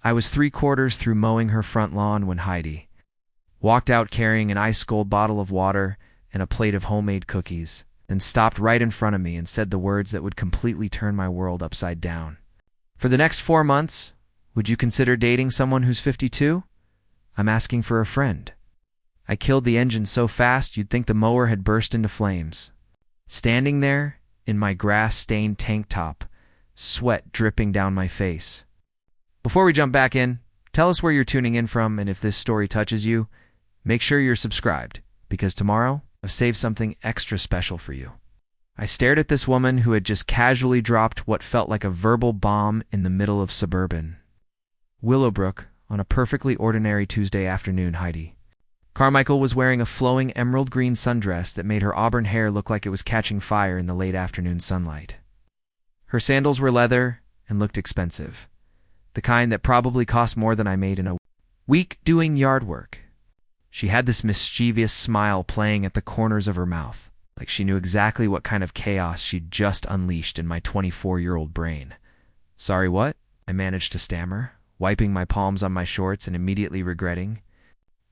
I was 3/4 through mowing her front lawn when Heidi walked out carrying an ice-cold bottle of water and a plate of homemade cookies, then stopped right in front of me and said the words that would completely turn my world upside down. "For the next 4 months, would you consider dating someone who's 52? I'm asking for a friend." I killed the engine so fast you'd think the mower had burst into flames. Standing there in my grass-stained tank top, sweat dripping down my face. Before we jump back in, tell us where you're tuning in from, and if this story touches you, make sure you're subscribed, because tomorrow I've saved something extra special for you. I stared at this woman who had just casually dropped what felt like a verbal bomb in the middle of suburban Willowbrook on a perfectly ordinary Tuesday afternoon. Heidi Carmichael was wearing a flowing emerald green sundress that made her auburn hair look like it was catching fire in the late afternoon sunlight. Her sandals were leather and looked expensive, the kind that probably cost more than I made in a week doing yard work. She had this mischievous smile playing at the corners of her mouth, like she knew exactly what kind of chaos she'd just unleashed in my 24-year-old brain. "Sorry, what?" I managed to stammer, wiping my palms on my shorts and immediately regretting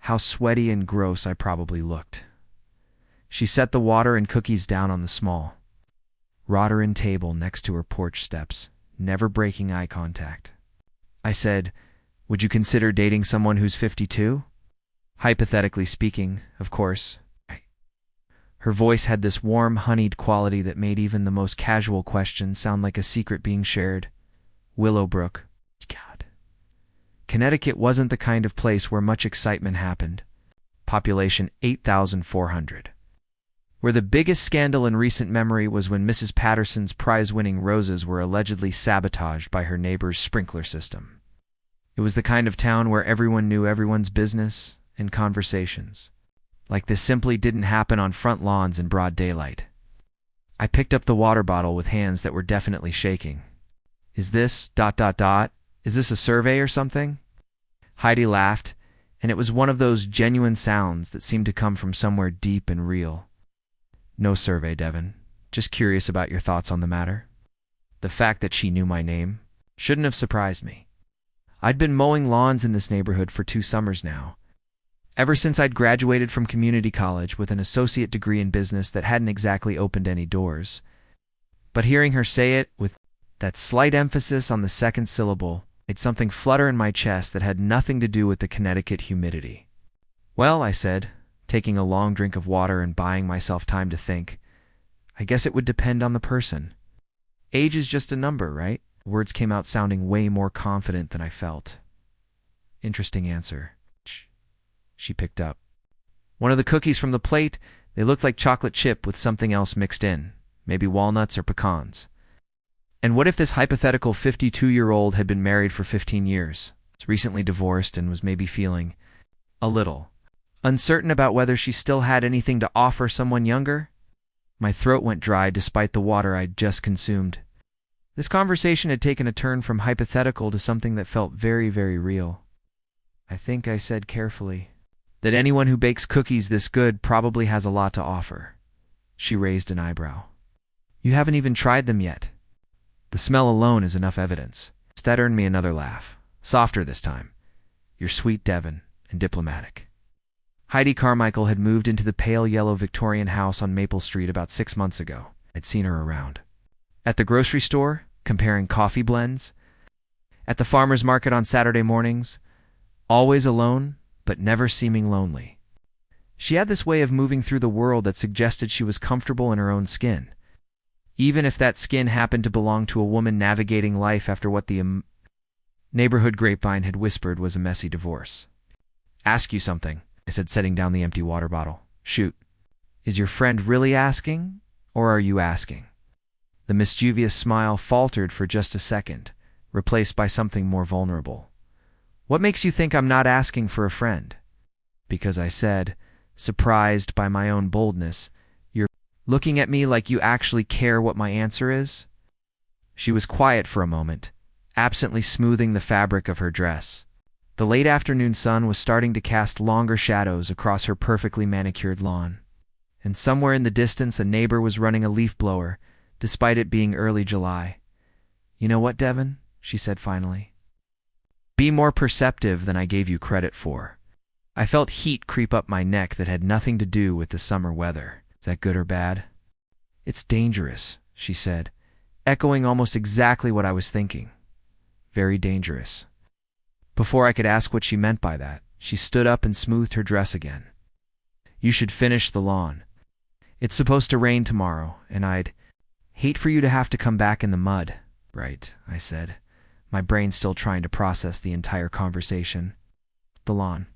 how sweaty and gross I probably looked. She set the water and cookies down on the small, wrought-iron table next to her porch steps, never breaking eye contact. I said, "Would you consider dating someone who's 52? Hypothetically speaking, of course." Her voice had this warm, honeyed quality that made even the most casual question sound like a secret being shared. Willowbrook. God. Connecticut wasn't the kind of place where much excitement happened. Population 8,400. Where the biggest scandal in recent memory was when Mrs. Patterson's prize-winning roses were allegedly sabotaged by her neighbor's sprinkler system. It was the kind of town where everyone knew everyone's business and conversations. Like this simply didn't happen on front lawns in broad daylight. I picked up the water bottle with hands that were definitely shaking. Is this ... Is this a survey or something?" Heidi laughed, and it was one of those genuine sounds that seemed to come from somewhere deep and real. "No survey, Devin. Just curious about your thoughts on the matter." The fact that she knew my name shouldn't have surprised me. I'd been mowing lawns in this neighborhood for 2 summers now, ever since I'd graduated from community college with an associate degree in business that hadn't exactly opened any doors. But hearing her say it with that slight emphasis on the second syllable made something flutter in my chest that had nothing to do with the Connecticut humidity. "Well," I said, taking a long drink of water and buying myself time to think, "I guess it would depend on the person. Age is just a number, right?" Words came out sounding way more confident than I felt. "Interesting answer." She picked up one of the cookies from the plate. They looked like chocolate chip with something else mixed in, maybe walnuts or pecans. And what if this hypothetical 52-year-old had been married for 15 years, recently divorced, and was maybe feeling a little uncertain about whether she still had anything to offer someone younger? My throat went dry despite the water I'd just consumed. This conversation had taken a turn from hypothetical to something that felt very, very real. "I think," I said carefully, "that anyone who bakes cookies this good probably has a lot to offer." She raised an eyebrow. "You haven't even tried them yet." "The smell alone is enough evidence." That earned me another laugh, softer this time. "You're sweet, Devin, and diplomatic." Heidi Carmichael had moved into the pale yellow Victorian house on Maple Street about 6 months ago. I'd seen her around. At the grocery store, comparing coffee blends. At the farmer's market on Saturday mornings. Always alone, but never seeming lonely. She had this way of moving through the world that suggested she was comfortable in her own skin, even if that skin happened to belong to a woman navigating life after what the neighborhood grapevine had whispered was a messy divorce. "Ask you something," I said, setting down the empty water bottle. "Shoot. Is your friend really asking, or are you asking?" The mischievous smile faltered for just a second, replaced by something more vulnerable. "What makes you think I'm not asking for a friend?" "Because," I said, surprised by my own boldness, "you're looking at me like you actually care what my answer is?" She was quiet for a moment, absently smoothing the fabric of her dress. The late afternoon sun was starting to cast longer shadows across her perfectly manicured lawn, and somewhere in the distance a neighbor was running a leaf blower, despite it being early July. "You know what, Devin?" she said finally. Be more perceptive than I gave you credit for. I felt heat creep up my neck that had nothing to do with the summer weather. Is that good or bad? It's dangerous, she said, echoing almost exactly what I was thinking. Very dangerous. Before I could ask what she meant by that, she stood up and smoothed her dress again. You should finish the lawn. It's supposed to rain tomorrow, and I'd hate for you to have to come back in the mud. Right, I said, my brain still trying to process the entire conversation. The lawn.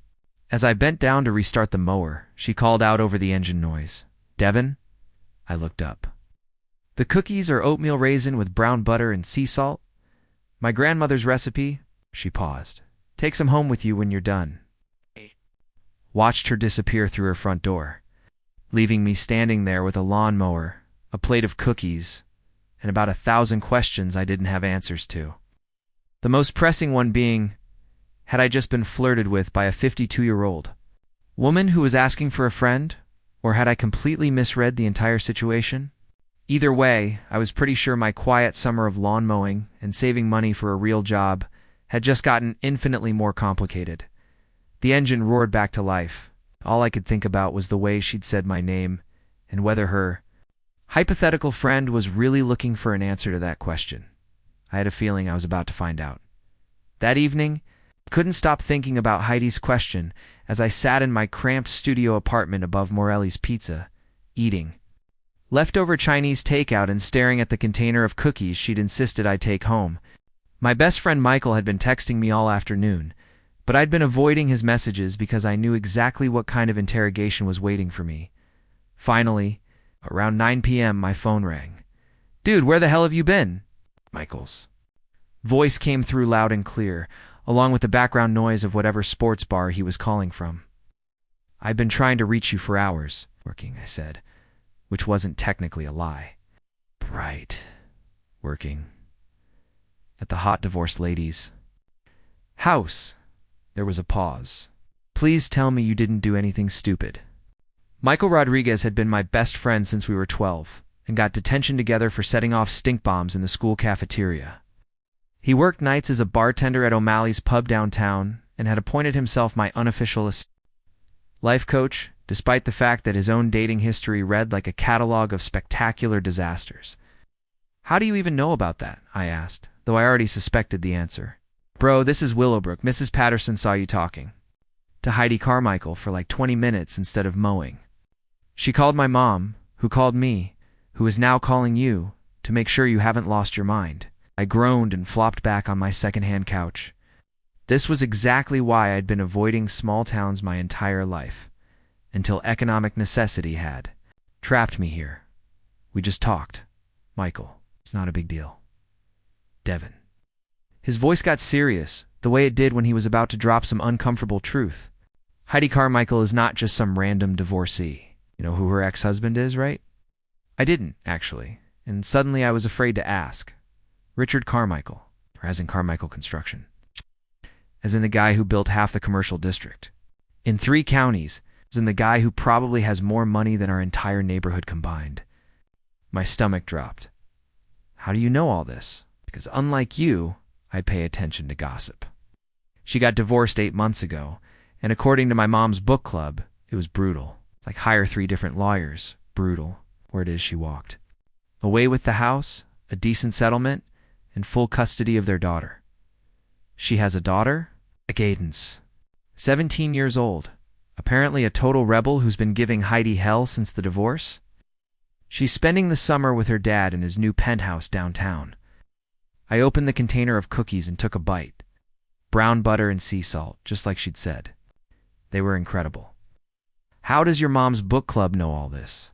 As I bent down to restart the mower, she called out over the engine noise. Devin? I looked up. The cookies are oatmeal raisin with brown butter and sea salt. My grandmother's recipe. She paused. Take some home with you when you're done. Watched her disappear through her front door, leaving me standing there with a lawnmower, a plate of cookies, and about 1,000 questions I didn't have answers to. The most pressing one being, had I just been flirted with by a 52-year-old woman who was asking for a friend, or had I completely misread the entire situation? Either way, I was pretty sure my quiet summer of lawn mowing and saving money for a real job had just gotten infinitely more complicated. The engine roared back to life. All I could think about was the way she'd said my name and whether her hypothetical friend was really looking for an answer to that question. I had a feeling I was about to find out. That evening, I couldn't stop thinking about Heidi's question as I sat in my cramped studio apartment above Morelli's Pizza, eating leftover Chinese takeout and staring at the container of cookies she'd insisted I take home. My best friend Michael had been texting me all afternoon, but I'd been avoiding his messages because I knew exactly what kind of interrogation was waiting for me. Finally, around 9 p.m., my phone rang. Dude, where the hell have you been? Michael's voice came through loud and clear, along with the background noise of whatever sports bar he was calling from. I've been trying to reach you for hours. Working, I said, which wasn't technically a lie. Right. Working. At the hot divorced lady's house. There was a pause. Please tell me you didn't do anything stupid. Michael Rodriguez had been my best friend since we were 12 and got detention together for setting off stink bombs in the school cafeteria. He worked nights as a bartender at O'Malley's pub downtown and had appointed himself my unofficial life coach, despite the fact that his own dating history read like a catalog of spectacular disasters. How do you even know about that? I asked, though I already suspected the answer. Bro, this is Willowbrook. Mrs. Patterson saw you talking to Heidi Carmichael for like 20 minutes instead of mowing. She called my mom, who called me, who is now calling you, to make sure you haven't lost your mind. I groaned and flopped back on my second-hand couch. This was exactly why I'd been avoiding small towns my entire life, until economic necessity had trapped me here. We just talked. Michael, it's not a big deal. Devin. His voice got serious, the way it did when he was about to drop some uncomfortable truth. Heidi Carmichael is not just some random divorcee. You know who her ex-husband is, right? I didn't, actually, and suddenly I was afraid to ask. Richard Carmichael, or as in Carmichael Construction. As in the guy who built half the commercial district. In 3 counties, as in the guy who probably has more money than our entire neighborhood combined. My stomach dropped. How do you know all this? Because unlike you, I pay attention to gossip. She got divorced 8 months ago, and according to my mom's book club, it was brutal. Like hire 3 different lawyers. Brutal. Where it is she walked. Away with the house, a decent settlement, and full custody of their daughter. She has a daughter? A Cadence. 17 years old. Apparently a total rebel who's been giving Heidi hell since the divorce. She's spending the summer with her dad in his new penthouse downtown. I opened the container of cookies and took a bite. Brown butter and sea salt, just like she'd said. They were incredible. How does your mom's book club know all this?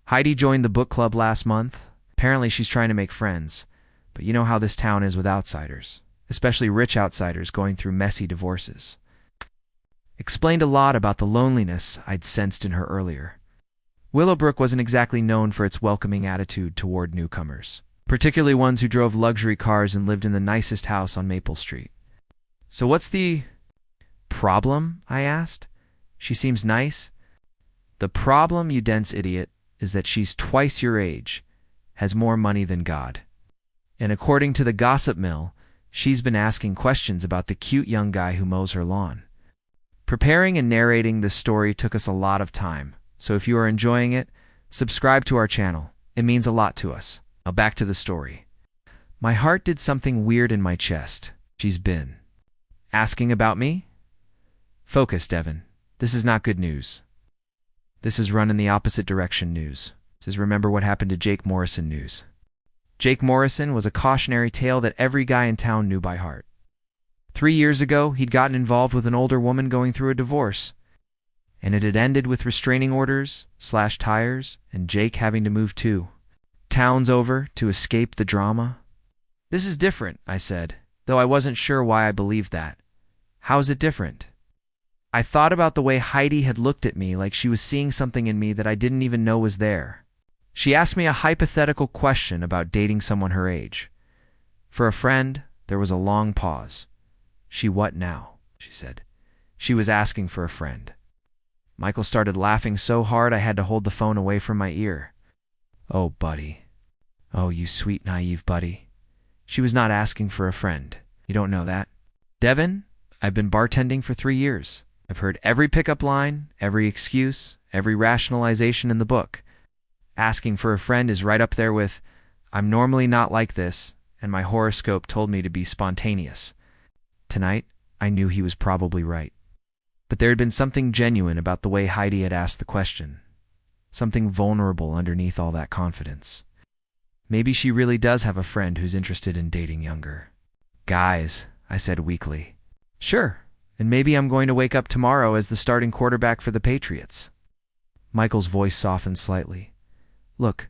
Heidi joined the book club last month. Apparently she's trying to make friends, but you know how this town is with outsiders, especially rich outsiders going through messy divorces. Explained a lot about the loneliness I'd sensed in her earlier. Willowbrook wasn't exactly known for its welcoming attitude toward newcomers, particularly ones who drove luxury cars and lived in the nicest house on Maple Street. So what's the problem? I asked. She seems nice. The problem, you dense idiot, is that she's twice your age, has more money than God. And according to the gossip mill, She's been asking questions about the cute young guy who mows her lawn. Preparing and narrating this story took us a lot of time, so if you are enjoying it, subscribe to our channel. It means a lot to us. Now back to the story. My heart did something weird in my chest. She's been asking about me? Focus, Devin. This is not good news. This is run in the opposite direction news. This is remember what happened to Jake Morrison news. Jake Morrison was a cautionary tale that every guy in town knew by heart. 3 years ago, he'd gotten involved with an older woman going through a divorce, and it had ended with restraining orders, slashed tires, and Jake having to move too. Town's over to escape the drama. This is different, I said, though I wasn't sure why I believed that. How's it different? I thought about the way Heidi had looked at me like she was seeing something in me that I didn't even know was there. She asked me a hypothetical question about dating someone her age. For a friend, there was a long pause. She what now? She said. She was asking for a friend. Michael started laughing so hard I had to hold the phone away from my ear. Oh, buddy. Oh, you sweet, naive buddy. She was not asking for a friend. You don't know that? Devin, I've been bartending for 3 years. I've heard every pickup line, every excuse, every rationalization in the book. Asking for a friend is right up there with, I'm normally not like this, and my horoscope told me to be spontaneous. Tonight, I knew he was probably right. But there had been something genuine about the way Heidi had asked the question. Something vulnerable underneath all that confidence. Maybe she really does have a friend who's interested in dating younger guys, I said weakly. Sure, and maybe I'm going to wake up tomorrow as the starting quarterback for the Patriots. Michael's voice softened slightly. Look,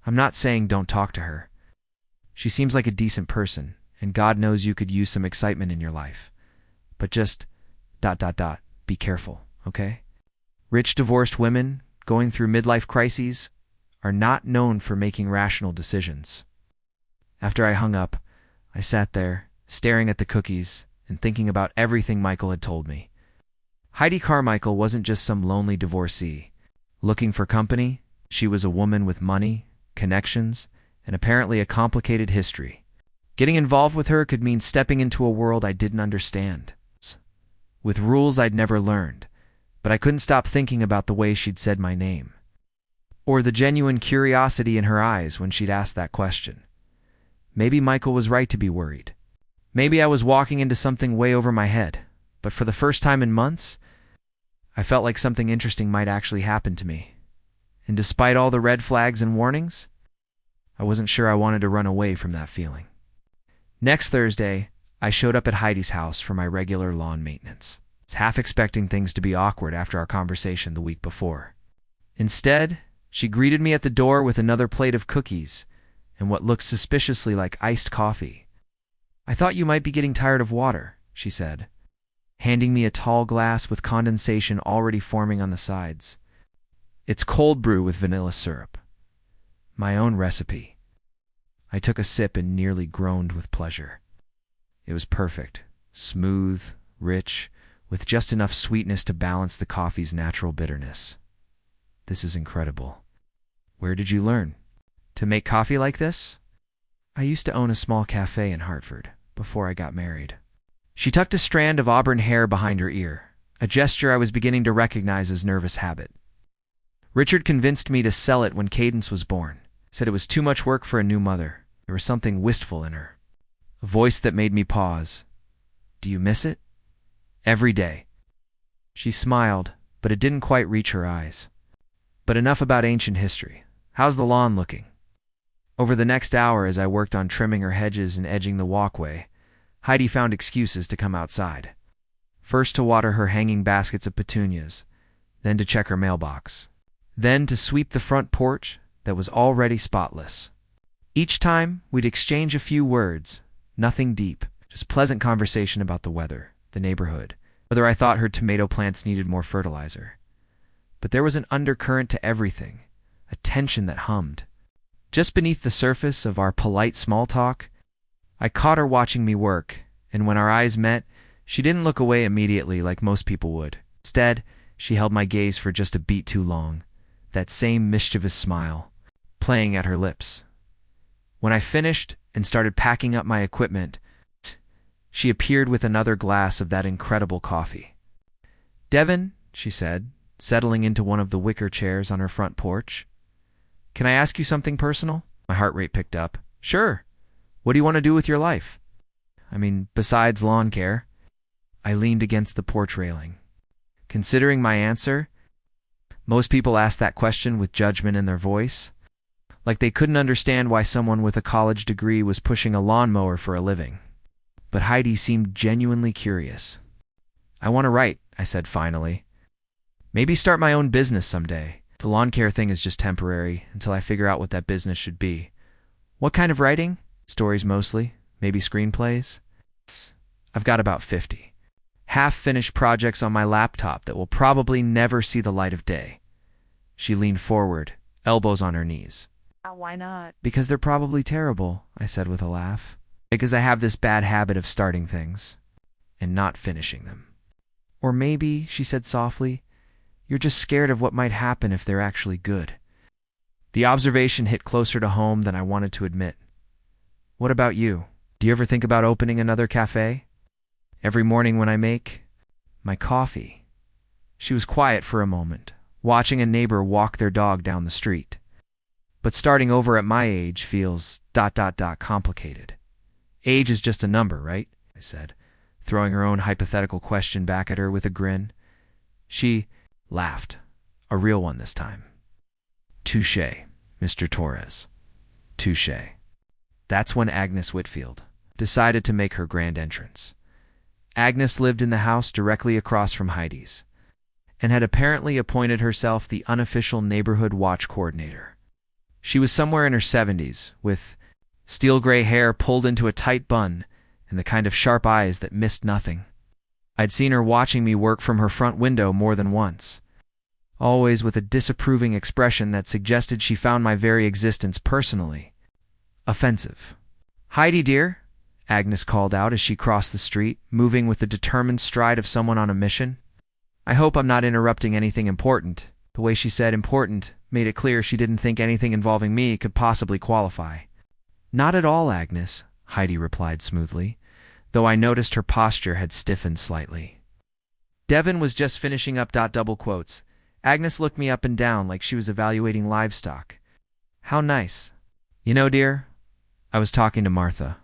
I'm not saying don't talk to her. She seems like a decent person, and God knows you could use some excitement in your life. But just ... be careful, okay? Rich divorced women going through midlife crises are not known for making rational decisions. After I hung up, I sat there, staring at the cookies and thinking about everything Michael had told me. Heidi Carmichael wasn't just some lonely divorcee. Looking for company, she was a woman with money, connections, and apparently a complicated history. Getting involved with her could mean stepping into a world I didn't understand, with rules I'd never learned, but I couldn't stop thinking about the way she'd said my name, or the genuine curiosity in her eyes when she'd asked that question. Maybe Michael was right to be worried. Maybe I was walking into something way over my head, but for the first time in months, I felt like something interesting might actually happen to me. And despite all the red flags and warnings, I wasn't sure I wanted to run away from that feeling. Next Thursday, I showed up at Heidi's house for my regular lawn maintenance, half expecting things to be awkward after our conversation the week before. Instead, she greeted me at the door with another plate of cookies and what looked suspiciously like iced coffee. I thought you might be getting tired of water, she said, handing me a tall glass with condensation already forming on the sides. It's cold brew with vanilla syrup. My own recipe. I took a sip and nearly groaned with pleasure. It was perfect, smooth, rich, with just enough sweetness to balance the coffee's natural bitterness. This is incredible. Where did you learn to make coffee like this? I used to own a small cafe in Hartford before I got married. She tucked a strand of auburn hair behind her ear, a gesture I was beginning to recognize as nervous habit. Richard convinced me to sell it when Cadence was born, said it was too much work for a new mother. There was something wistful in her. A voice that made me pause. Do you miss it? Every day. She smiled, but it didn't quite reach her eyes. But enough about ancient history. How's the lawn looking? Over the next hour as I worked on trimming her hedges and edging the walkway, Heidi found excuses to come outside. First to water her hanging baskets of petunias, then to check her mailbox, then to sweep the front porch that was already spotless. Each time, we'd exchange a few words, nothing deep, just pleasant conversation about the weather, the neighborhood, whether I thought her tomato plants needed more fertilizer. But there was an undercurrent to everything, a tension that hummed. Just beneath the surface of our polite small talk, I caught her watching me work, and when our eyes met, she didn't look away immediately like most people would. Instead, she held my gaze for just a beat too long, that same mischievous smile, playing at her lips. When I finished and started packing up my equipment, She appeared with another glass of that incredible coffee. "Devin," she said, settling into one of the wicker chairs on her front porch. "Can I ask you something personal?" My heart rate picked up. "Sure. What do you want to do with your life? I mean, besides lawn care." I leaned against the porch railing. Considering my answer, most people ask that question with judgment in their voice, like they couldn't understand why someone with a college degree was pushing a lawnmower for a living. But Heidi seemed genuinely curious. "I want to write," I said finally. "Maybe start my own business someday. The lawn care thing is just temporary until I figure out what that business should be." "What kind of writing?" "Stories mostly. Maybe screenplays." "I've got about 50 half-finished projects on my laptop that will probably never see the light of day." She leaned forward, elbows on her knees. Why not? "Because they're probably terrible," I said with a laugh. "Because I have this bad habit of starting things and not finishing them." "Or maybe," she said softly, "you're just scared of what might happen if they're actually good." The observation hit closer to home than I wanted to admit. "What about you? Do you ever think about opening another cafe? Every morning when I make my coffee." She was quiet for a moment, watching a neighbor walk their dog down the street. "But starting over at my age feels ... complicated." "Age is just a number, right?" I said, throwing her own hypothetical question back at her with a grin. She laughed, a real one this time. "Touché, Mr. Torres. Touché." That's when Agnes Whitfield decided to make her grand entrance. Agnes lived in the house directly across from Heidi's, and had apparently appointed herself the unofficial neighborhood watch coordinator. She was somewhere in her 70s, with steel gray hair pulled into a tight bun and the kind of sharp eyes that missed nothing. I'd seen her watching me work from her front window more than once, always with a disapproving expression that suggested she found my very existence personally offensive. "Heidi, dear," Agnes called out as she crossed the street, moving with the determined stride of someone on a mission. "I hope I'm not interrupting anything important." The way she said important made it clear she didn't think anything involving me could possibly qualify. "Not at all, Agnes," Heidi replied smoothly, though I noticed her posture had stiffened slightly. Devin was just finishing up ... double quotes. Agnes looked me up and down like she was evaluating livestock. "How nice." "You know, dear, I was talking to Martha.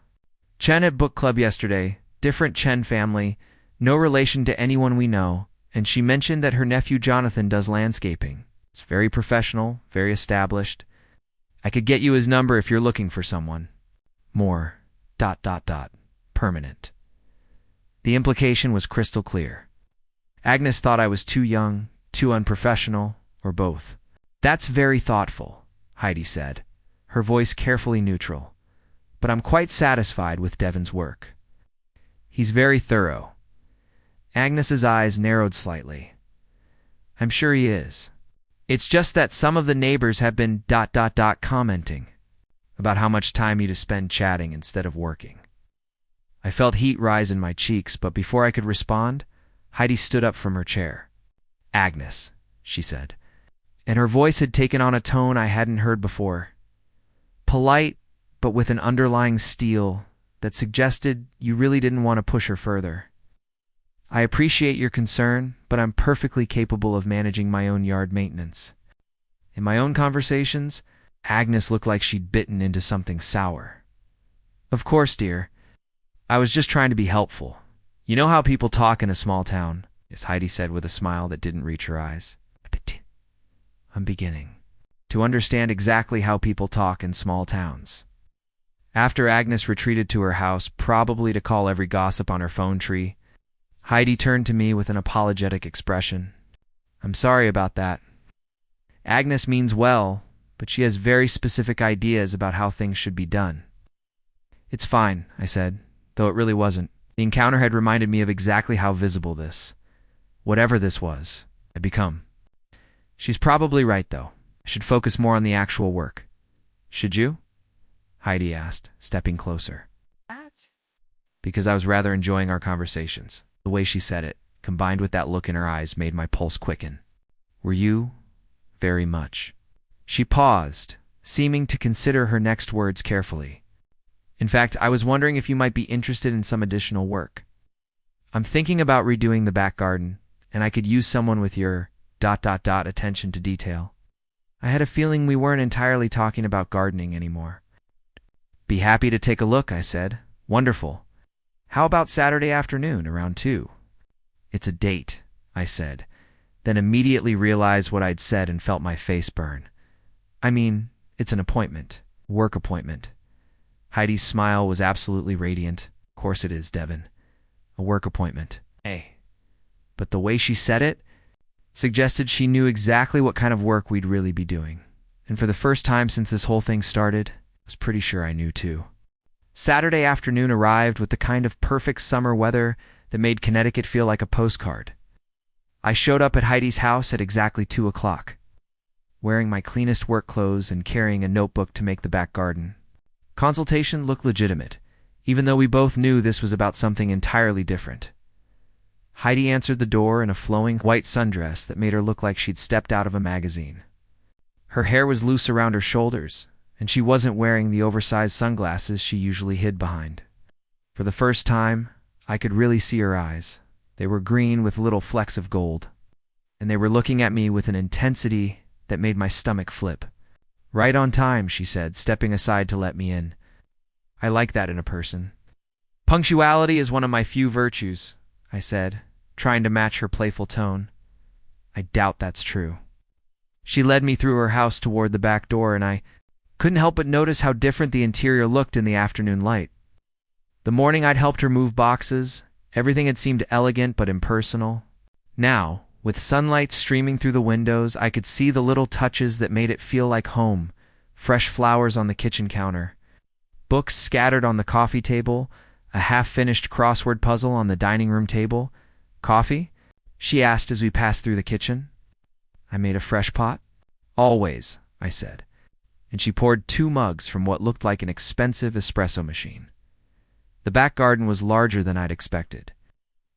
Chen at book club yesterday, different Chen family, no relation to anyone we know, and she mentioned that her nephew Jonathan does landscaping. It's very professional, very established. I could get you his number if you're looking for someone. More ... permanent." The implication was crystal clear. Agnes thought I was too young, too unprofessional, or both. "That's very thoughtful," Heidi said, her voice carefully neutral. "But I'm quite satisfied with Devin's work. He's very thorough." Agnes's eyes narrowed slightly. "I'm sure he is. It's just that some of the neighbors have been ... commenting about how much time you spend chatting instead of working." I felt heat rise in my cheeks, but before I could respond, Heidi stood up from her chair. "Agnes," she said, and her voice had taken on a tone I hadn't heard before. Polite, but with an underlying steel that suggested you really didn't want to push her further. "I appreciate your concern, but I'm perfectly capable of managing my own yard maintenance." In my own conversations, Agnes looked like she'd bitten into something sour. "Of course, dear. I was just trying to be helpful. You know how people talk in a small town," as Heidi said with a smile that didn't reach her eyes. I'm beginning to understand exactly how people talk in small towns. After Agnes retreated to her house, probably to call every gossip on her phone tree, Heidi turned to me with an apologetic expression. "I'm sorry about that. Agnes means well, but she has very specific ideas about how things should be done." "It's fine," I said, though it really wasn't. The encounter had reminded me of exactly how visible this, whatever this was, had become. "She's probably right, though. I should focus more on the actual work." "Should you?" Heidi asked, stepping closer. Because I was rather enjoying our conversations. The way she said it, combined with that look in her eyes, made my pulse quicken. "Were you?" "Very much." She paused, seeming to consider her next words carefully. In fact, I was wondering if you might be interested in some additional work. I'm thinking about redoing the back garden, and I could use someone with your ... attention to detail. I had a feeling we weren't entirely talking about gardening anymore. Be happy to take a look, I said. Wonderful. How about Saturday afternoon around 2? It's a date, I said, then immediately realized what I'd said and felt my face burn. I mean, it's an appointment, work appointment. Heidi's smile was absolutely radiant. Of course it is, Devin. A work appointment. Hey. But the way she said it suggested she knew exactly what kind of work we'd really be doing. And for the first time since this whole thing started, I was pretty sure I knew too. Saturday afternoon arrived with the kind of perfect summer weather that made Connecticut feel like a postcard. I showed up at Heidi's house at exactly 2 o'clock, wearing my cleanest work clothes and carrying a notebook to make the back garden. Consultation looked legitimate, even though we both knew this was about something entirely different. Heidi answered the door in a flowing white sundress that made her look like she'd stepped out of a magazine. Her hair was loose around her shoulders, and she wasn't wearing the oversized sunglasses she usually hid behind. For the first time, I could really see her eyes. They were green with little flecks of gold, and they were looking at me with an intensity that made my stomach flip. Right on time, she said, stepping aside to let me in. I like that in a person. Punctuality is one of my few virtues, I said, trying to match her playful tone. I doubt that's true. She led me through her house toward the back door, and I couldn't help but notice how different the interior looked in the afternoon light. The morning I'd helped her move boxes, everything had seemed elegant but impersonal. Now, with sunlight streaming through the windows, I could see the little touches that made it feel like home. Fresh flowers on the kitchen counter, books scattered on the coffee table, a half-finished crossword puzzle on the dining room table. Coffee? She asked as we passed through the kitchen. I made a fresh pot. Always, I said, and she poured 2 mugs from what looked like an expensive espresso machine. The back garden was larger than I'd expected,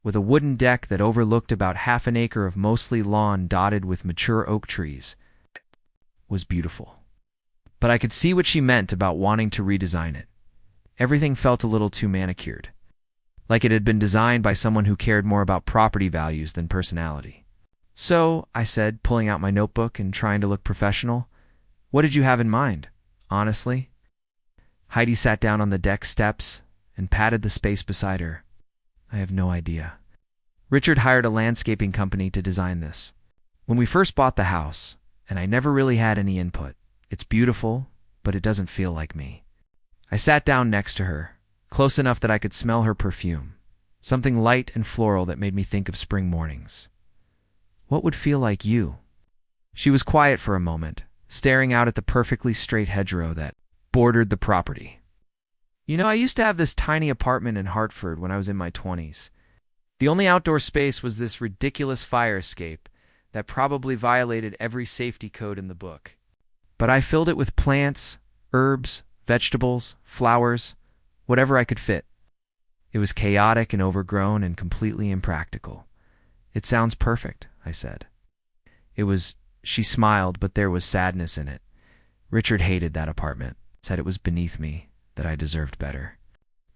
with a wooden deck that overlooked about half an acre of mostly lawn dotted with mature oak trees. It was beautiful. But I could see what she meant about wanting to redesign it. Everything felt a little too manicured, like it had been designed by someone who cared more about property values than personality. So, I said, pulling out my notebook and trying to look professional, what did you have in mind, honestly? Heidi sat down on the deck steps and patted the space beside her. I have no idea. Richard hired a landscaping company to design this. When we first bought the house, and I never really had any input. It's beautiful, but it doesn't feel like me. I sat down next to her, close enough that I could smell her perfume, something light and floral that made me think of spring mornings. What would feel like you? She was quiet for a moment, staring out at the perfectly straight hedgerow that bordered the property. You know, I used to have this tiny apartment in Hartford when I was in my 20s. The only outdoor space was this ridiculous fire escape that probably violated every safety code in the book. But I filled it with plants, herbs, vegetables, flowers, whatever I could fit. It was chaotic and overgrown and completely impractical. It sounds perfect, I said. She smiled, but there was sadness in it. Richard hated that apartment, said it was beneath me, that I deserved better.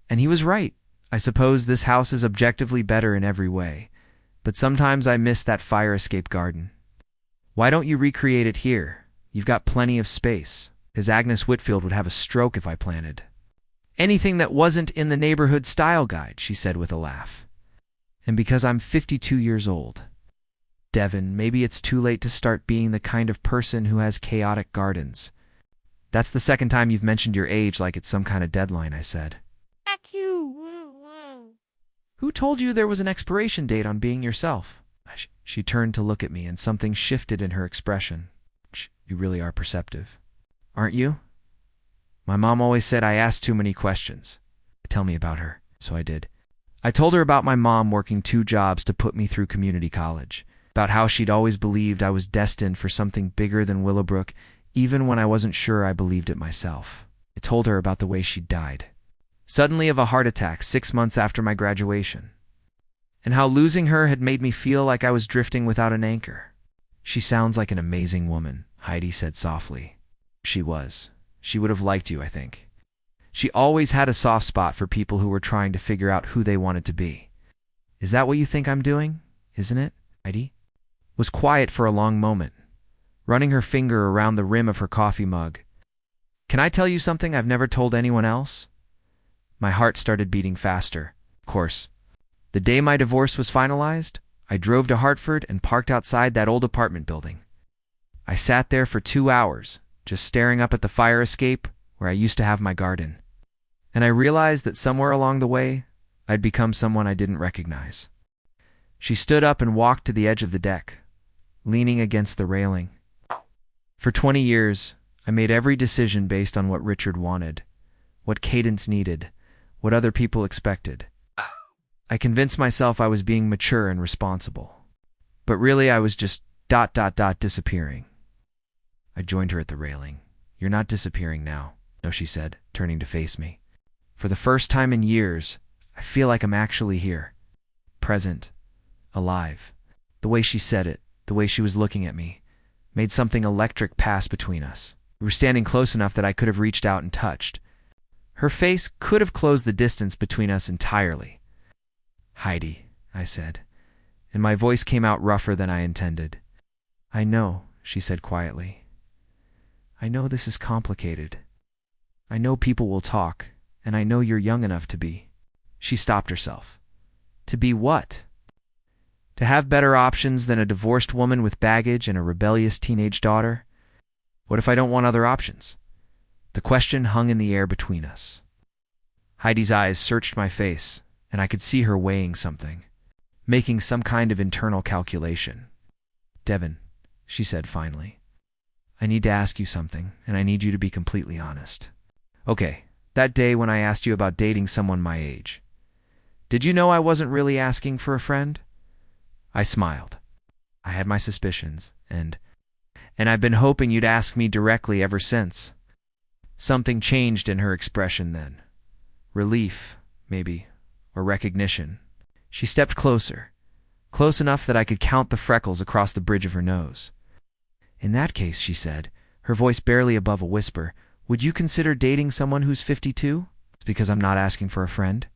And he was right. I suppose this house is objectively better in every way, but sometimes I miss that fire escape garden. Why don't you recreate it here? You've got plenty of space, because Agnes Whitfield would have a stroke if I planted. Anything that wasn't in the neighborhood style guide, she said with a laugh. And because I'm 52 years old. Devin, maybe it's too late to start being the kind of person who has chaotic gardens. That's the second time you've mentioned your age like it's some kind of deadline, I said. Who told you there was an expiration date on being yourself? She turned to look at me, and something shifted in her expression. You really are perceptive. Aren't you? My mom always said I asked too many questions. Tell me about her. So I did. I told her about my mom working 2 jobs to put me through community college, about how she'd always believed I was destined for something bigger than Willowbrook, even when I wasn't sure I believed it myself. I told her about the way she died, suddenly of a heart attack 6 months after my graduation, and how losing her had made me feel like I was drifting without an anchor. She sounds like an amazing woman, Heidi said softly. She was. She would have liked you, I think. She always had a soft spot for people who were trying to figure out who they wanted to be. Is that what you think I'm doing? Isn't it? Heidi was quiet for a long moment, running her finger around the rim of her coffee mug. Can I tell you something I've never told anyone else? My heart started beating faster. Of course. The day my divorce was finalized, I drove to Hartford and parked outside that old apartment building. I sat there for 2 hours, just staring up at the fire escape where I used to have my garden. And I realized that somewhere along the way, I'd become someone I didn't recognize. She stood up and walked to the edge of the deck, leaning against the railing. For 20 years, I made every decision based on what Richard wanted, what Cadence needed, what other people expected. I convinced myself I was being mature and responsible. But really I was just ... disappearing. I joined her at the railing. You're not disappearing now, no, she said, turning to face me. For the first time in years, I feel like I'm actually here. Present. Alive. The way she said it, the way she was looking at me, made something electric pass between us. We were standing close enough that I could have reached out and touched. Her face could have closed the distance between us entirely. Heidi, I said, and my voice came out rougher than I intended. I know, she said quietly. I know this is complicated. I know people will talk, and I know you're young enough to be. She stopped herself. To be what? To have better options than a divorced woman with baggage and a rebellious teenage daughter? What if I don't want other options? The question hung in the air between us. Heidi's eyes searched my face, and I could see her weighing something, making some kind of internal calculation. Devin, she said finally, I need to ask you something, and I need you to be completely honest. Okay, that day when I asked you about dating someone my age, did you know I wasn't really asking for a friend? I smiled. I had my suspicions, and I've been hoping you'd ask me directly ever since. Something changed in her expression then. Relief, maybe, or recognition. She stepped closer, close enough that I could count the freckles across the bridge of her nose. In that case, she said, her voice barely above a whisper, would you consider dating someone who's 52? It's because I'm not asking for a friend.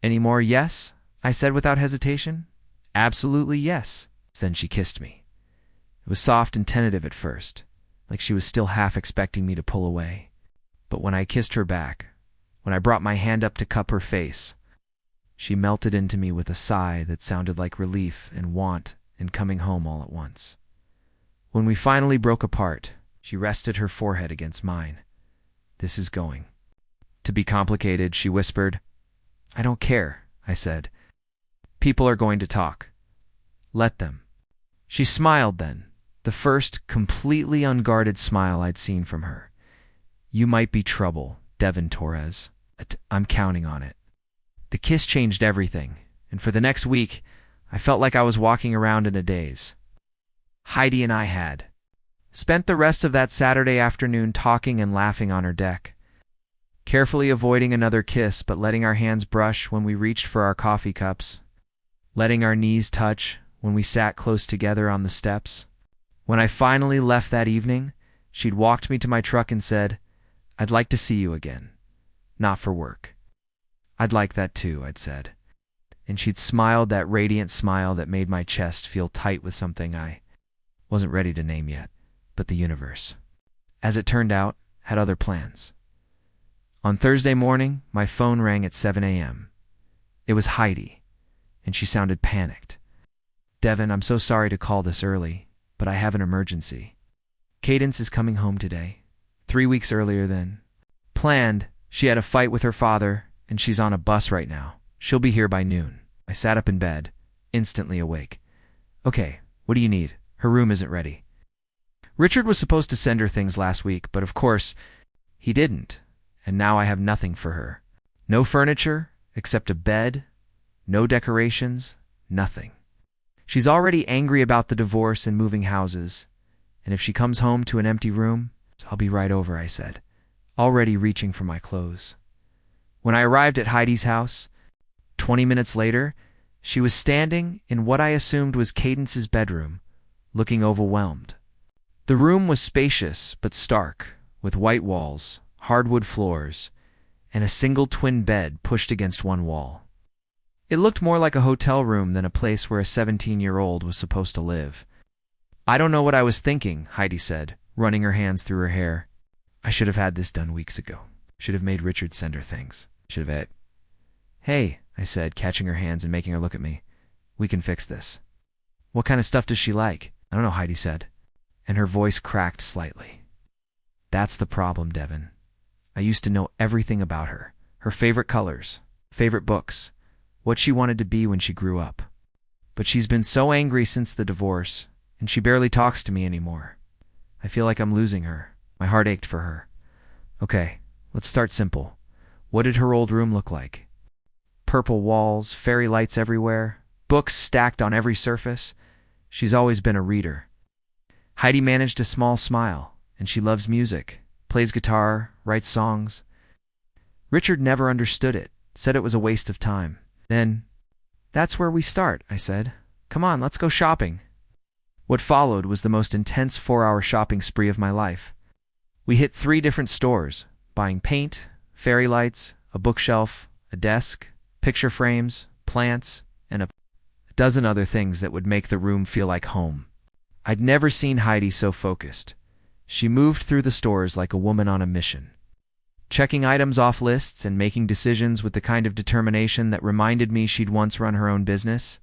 Any more, yes? I said without hesitation. Absolutely yes. Then she kissed me. It was soft and tentative at first, like she was still half expecting me to pull away. But when I kissed her back, when I brought my hand up to cup her face, she melted into me with a sigh that sounded like relief and want and coming home all at once. When we finally broke apart, she rested her forehead against mine. This is going to be complicated, she whispered. I don't care, I said. People are going to talk. Let them. She smiled then, the first completely unguarded smile I'd seen from her. You might be trouble, Devin Torres. I'm counting on it. The kiss changed everything, and for the next week, I felt like I was walking around in a daze. Heidi and I had spent the rest of that Saturday afternoon talking and laughing on her deck, carefully avoiding another kiss but letting our hands brush when we reached for our coffee cups, letting our knees touch when we sat close together on the steps. When I finally left that evening, she'd walked me to my truck and said, I'd like to see you again. Not for work. I'd like that too, I'd said. And she'd smiled that radiant smile that made my chest feel tight with something I wasn't ready to name yet, but the universe, as it turned out, had other plans. On Thursday morning, my phone rang at 7 a.m. It was Heidi, and she sounded panicked. Devin, I'm so sorry to call this early, but I have an emergency. Cadence is coming home today, 3 weeks earlier than planned. She had a fight with her father, and she's on a bus right now. She'll be here by noon. I sat up in bed, instantly awake. Okay, what do you need? Her room isn't ready. Richard was supposed to send her things last week, but of course, he didn't, and now I have nothing for her. No furniture, except a bed, no decorations, nothing. She's already angry about the divorce and moving houses, and if she comes home to an empty room, I'll be right over, I said, already reaching for my clothes. When I arrived at Heidi's house, 20 minutes later, she was standing in what I assumed was Cadence's bedroom, looking overwhelmed. The room was spacious but stark, with white walls, hardwood floors, and a single twin bed pushed against one wall. It looked more like a hotel room than a place where a 17-year-old was supposed to live. "I don't know what I was thinking," Heidi said, running her hands through her hair. "I should have had this done weeks ago. Should have made Richard send her things. Should have had—" "Hey," I said, catching her hands and making her look at me. "We can fix this." "What kind of stuff does she like?" "I don't know," Heidi said, and her voice cracked slightly. "That's the problem, Devin. I used to know everything about her. Her favorite colors, favorite books, what she wanted to be when she grew up. But she's been so angry since the divorce, and she barely talks to me anymore. I feel like I'm losing her. My heart ached for her. Okay, let's start simple. What did her old room look like? Purple walls, fairy lights everywhere, books stacked on every surface. She's always been a reader." Heidi managed a small smile, and she loves music, plays guitar, writes songs. Richard never understood it, said it was a waste of time. "Then, that's where we start," I said. "Come on, let's go shopping." What followed was the most intense 4-hour shopping spree of my life. We hit 3 different stores, buying paint, fairy lights, a bookshelf, a desk, picture frames, plants, and a dozen other things that would make the room feel like home. I'd never seen Heidi so focused. She moved through the stores like a woman on a mission, checking items off lists and making decisions with the kind of determination that reminded me she'd once run her own business.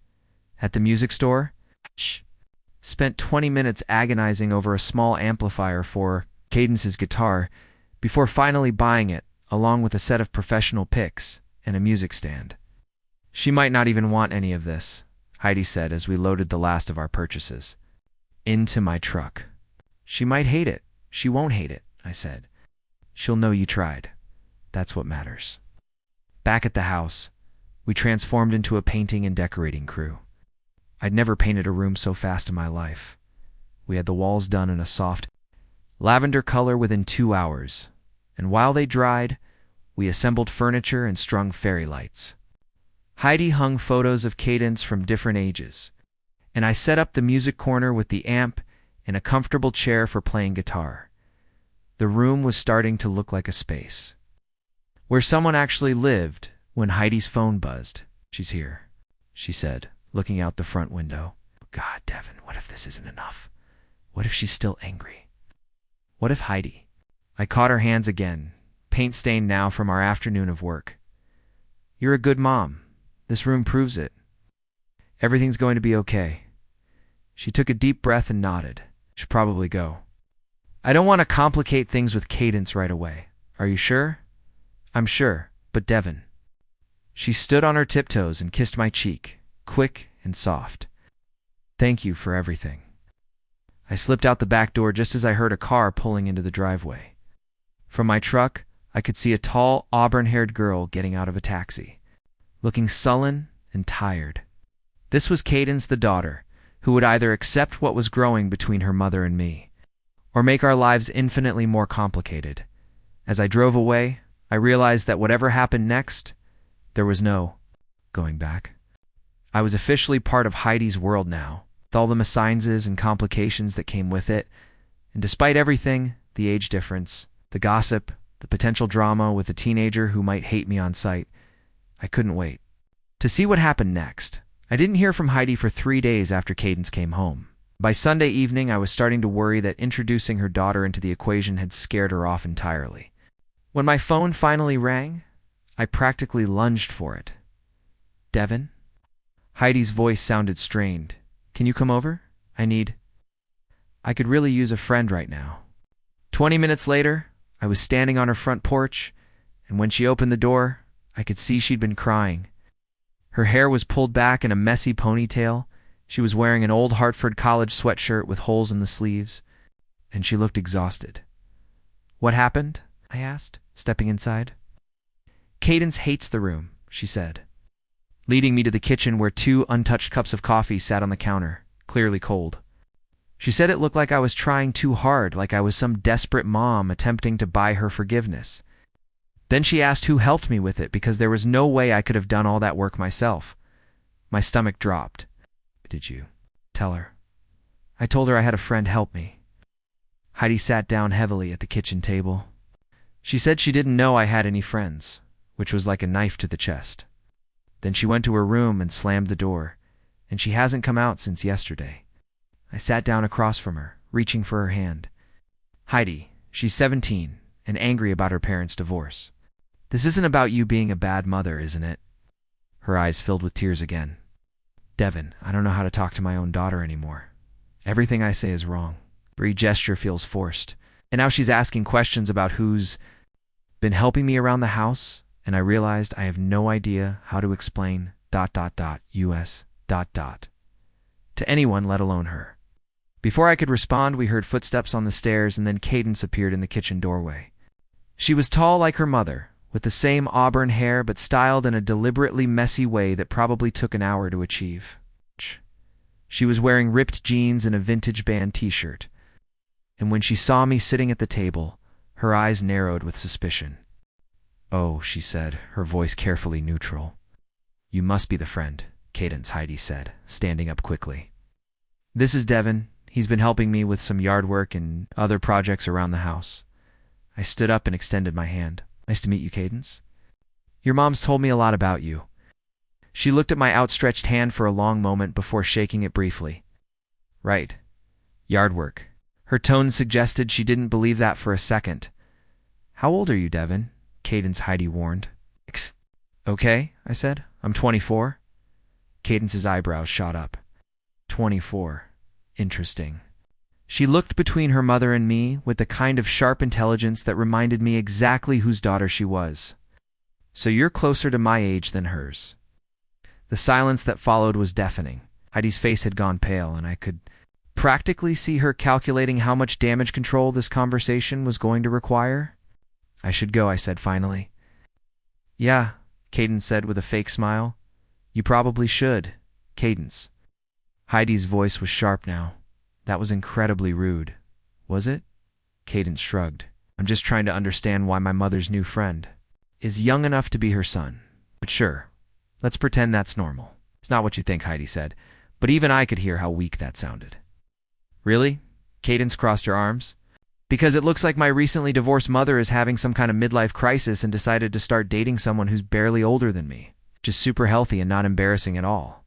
At the music store, spent 20 minutes agonizing over a small amplifier for Cadence's guitar before finally buying it, along with a set of professional picks and a music stand. "She might not even want any of this," Heidi said as we loaded the last of our purchases into my truck. "She might hate it. She won't hate it," I said. "She'll know you tried. That's what matters." Back at the house, we transformed into a painting and decorating crew. I'd never painted a room so fast in my life. We had the walls done in a soft lavender color within 2 hours, and while they dried, we assembled furniture and strung fairy lights. Heidi hung photos of Cadence from different ages, and I set up the music corner with the amp and a comfortable chair for playing guitar. The room was starting to look like a space where someone actually lived when Heidi's phone buzzed. "She's here," she said, looking out the front window. "God, Devin, what if this isn't enough? What if she's still angry? What if Heidi—" I caught her hands again, paint-stained now from our afternoon of work. "You're a good mom. This room proves it. Everything's going to be okay." She took a deep breath and nodded. "Should probably go." "I don't want to complicate things with Cadence right away. Are you sure?" "I'm sure, but Devin." She stood on her tiptoes and kissed my cheek, quick and soft. "Thank you for everything." I slipped out the back door just as I heard a car pulling into the driveway. From my truck, I could see a tall, auburn-haired girl getting out of a taxi, looking sullen and tired. This was Cadence, the daughter, who would either accept what was growing between her mother and me, or make our lives infinitely more complicated. As I drove away, I realized that whatever happened next, there was no going back. I was officially part of Heidi's world now, with all the misanthropes and complications that came with it, and despite everything, the age difference, the gossip, the potential drama with a teenager who might hate me on sight, I couldn't wait to see what happened next. I didn't hear from Heidi for 3 days after Cadence came home. By Sunday evening, I was starting to worry that introducing her daughter into the equation had scared her off entirely. When my phone finally rang, I practically lunged for it. "Devin?" Heidi's voice sounded strained. "Can you come over? I could really use a friend right now." 20 minutes later, I was standing on her front porch, and when she opened the door, I could see she'd been crying. Her hair was pulled back in a messy ponytail. She was wearing an old Hartford college sweatshirt with holes in the sleeves, and she looked exhausted. "What happened?" I asked, stepping inside. "Cadence hates the room," she said, leading me to the kitchen where 2 untouched cups of coffee sat on the counter, clearly cold. She said it looked like I was trying too hard, like I was some desperate mom attempting to buy her forgiveness. Then she asked who helped me with it, because there was no way I could have done all that work myself. My stomach dropped. "Did you tell her?" I told her I had a friend help me. Heidi sat down heavily at the kitchen table. She said she didn't know I had any friends, which was like a knife to the chest. Then she went to her room and slammed the door, and she hasn't come out since yesterday. I sat down across from her, reaching for her hand. Heidi, she's 17 and angry about her parents' divorce. This isn't about you being a bad mother, isn't it? Her eyes filled with tears again. Devin, I don't know how to talk to my own daughter anymore. Everything I say is wrong. Every gesture feels forced. And now she's asking questions about who's been helping me around the house, and I realized I have no idea how to explain ... US ... to anyone, let alone her. Before I could respond, we heard footsteps on the stairs, and then Cadence appeared in the kitchen doorway. She was tall like her mother, with the same auburn hair but styled in a deliberately messy way that probably took an hour to achieve. She was wearing ripped jeans and a vintage band t-shirt, and when she saw me sitting at the table, her eyes narrowed with suspicion. "Oh," she said, her voice carefully neutral. "You must be the friend," Cadence Heidi said, standing up quickly. "This is Devin. He's been helping me with some yard work and other projects around the house." I stood up and extended my hand. "Nice to meet you, Cadence. Your mom's told me a lot about you." She looked at my outstretched hand for a long moment before shaking it briefly. "Right. Yard work." Her tone suggested she didn't believe that for a second. "How old are you, Devin?" Cadence Heidi warned. "Okay," I said. "I'm 24. Cadence's eyebrows shot up. 24. Interesting. She looked between her mother and me with the kind of sharp intelligence that reminded me exactly whose daughter she was. "So you're closer to my age than hers." The silence that followed was deafening. Heidi's face had gone pale, and I could practically see her calculating how much damage control this conversation was going to require. "I should go," I said finally. "Yeah," Cadence said with a fake smile. "You probably should, Cadence." Heidi's voice was sharp now. "That was incredibly rude. Was it?" Cadence shrugged. "I'm just trying to understand why my mother's new friend is young enough to be her son. But sure, let's pretend that's normal." "It's not what you think," Heidi said, but even I could hear how weak that sounded. "Really?" Cadence crossed her arms. "Because it looks like my recently divorced mother is having some kind of midlife crisis and decided to start dating someone who's barely older than me. Just super healthy and not embarrassing at all."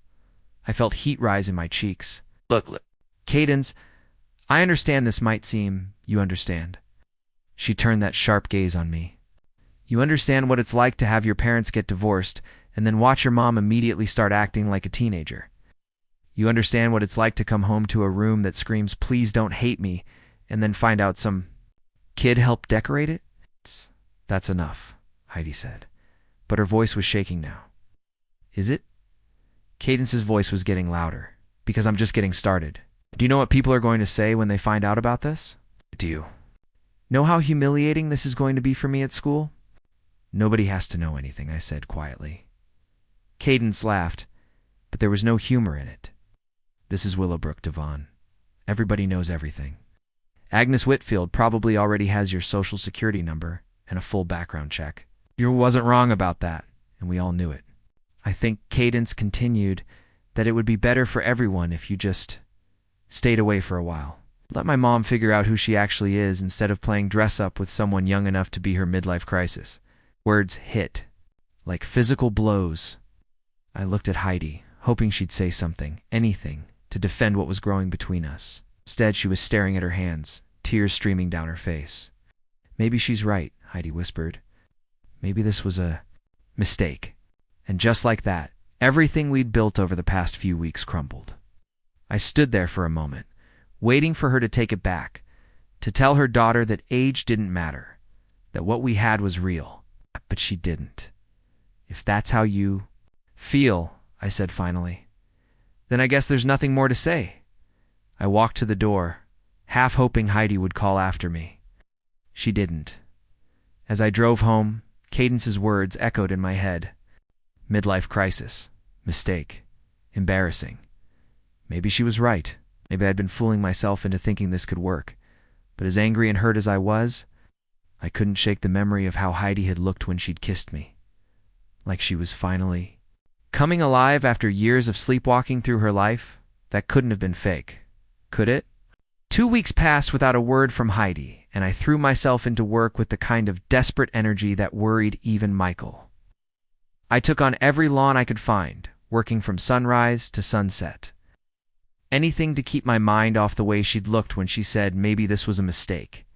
I felt heat rise in my cheeks. Look, Cadence, I understand this might seem, you understand." She turned that sharp gaze on me. "You understand what it's like to have your parents get divorced and then watch your mom immediately start acting like a teenager. You understand what it's like to come home to a room that screams, 'Please don't hate me,' and then find out some kid helped decorate it?" "That's enough," Heidi said, but her voice was shaking now. "Is it?" Cadence's voice was getting louder. "Because I'm just getting started. Do you know what people are going to say when they find out about this? Do you know how humiliating this is going to be for me at school?" "Nobody has to know anything," I said quietly. Cadence laughed, but there was no humor in it. "This is Willowbrook, Devon. Everybody knows everything. Agnes Whitfield probably already has your social security number and a full background check. You wasn't wrong about that, and we all knew it. I think," Cadence continued, "that it would be better for everyone if you just stayed away for a while. Let my mom figure out who she actually is instead of playing dress-up with someone young enough to be her midlife crisis." Words hit, like physical blows. I looked at Heidi, hoping she'd say something, anything, to defend what was growing between us. Instead, she was staring at her hands, tears streaming down her face. "Maybe she's right," Heidi whispered. "Maybe this was a mistake." And just like that, everything we'd built over the past few weeks crumbled. I stood there for a moment, waiting for her to take it back, to tell her daughter that age didn't matter, that what we had was real. But she didn't. "If that's how you feel," I said finally, "then I guess there's nothing more to say." I walked to the door, half hoping Heidi would call after me. She didn't. As I drove home, Cadence's words echoed in my head. Midlife crisis. Mistake. Embarrassing. Maybe she was right. Maybe I'd been fooling myself into thinking this could work. But as angry and hurt as I was, I couldn't shake the memory of how Heidi had looked when she'd kissed me. Like she was finally coming alive after years of sleepwalking through her life. That couldn't have been fake, could it? 2 weeks passed without a word from Heidi, and I threw myself into work with the kind of desperate energy that worried even Michael. I took on every lawn I could find, working from sunrise to sunset. Anything to keep my mind off the way she'd looked when she said maybe this was a mistake.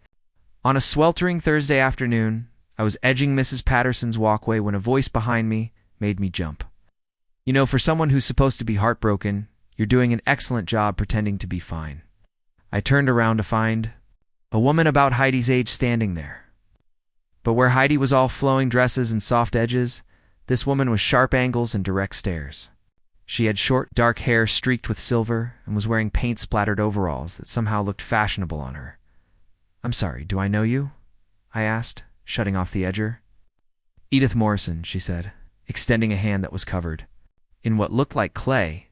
On a sweltering Thursday afternoon, I was edging Mrs. Patterson's walkway when a voice behind me made me jump. You know, for someone who's supposed to be heartbroken, you're doing an excellent job pretending to be fine. I turned around to find a woman about Heidi's age standing there. But where Heidi was all flowing dresses and soft edges, this woman was sharp angles and direct stares. She had short, dark hair streaked with silver and was wearing paint-splattered overalls that somehow looked fashionable on her. "I'm sorry, do I know you?" I asked, shutting off the edger. "Edith Morrison," she said, extending a hand that was covered in what looked like clay.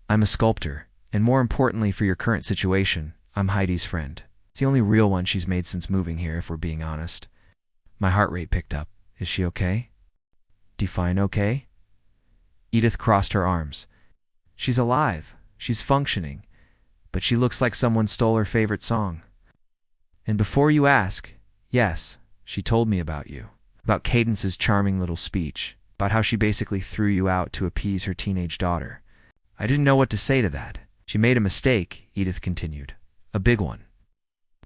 "I'm a sculptor, and more importantly for your current situation, I'm Heidi's friend. It's the only real one she's made since moving here, if we're being honest." My heart rate picked up. "Is she okay?" "Define okay?" Edith crossed her arms. "She's alive. She's functioning. But she looks like someone stole her favorite song. And before you ask, yes, she told me about you. About Cadence's charming little speech. About how she basically threw you out to appease her teenage daughter. I didn't know what to say to that. She made a mistake," Edith continued. "A big one.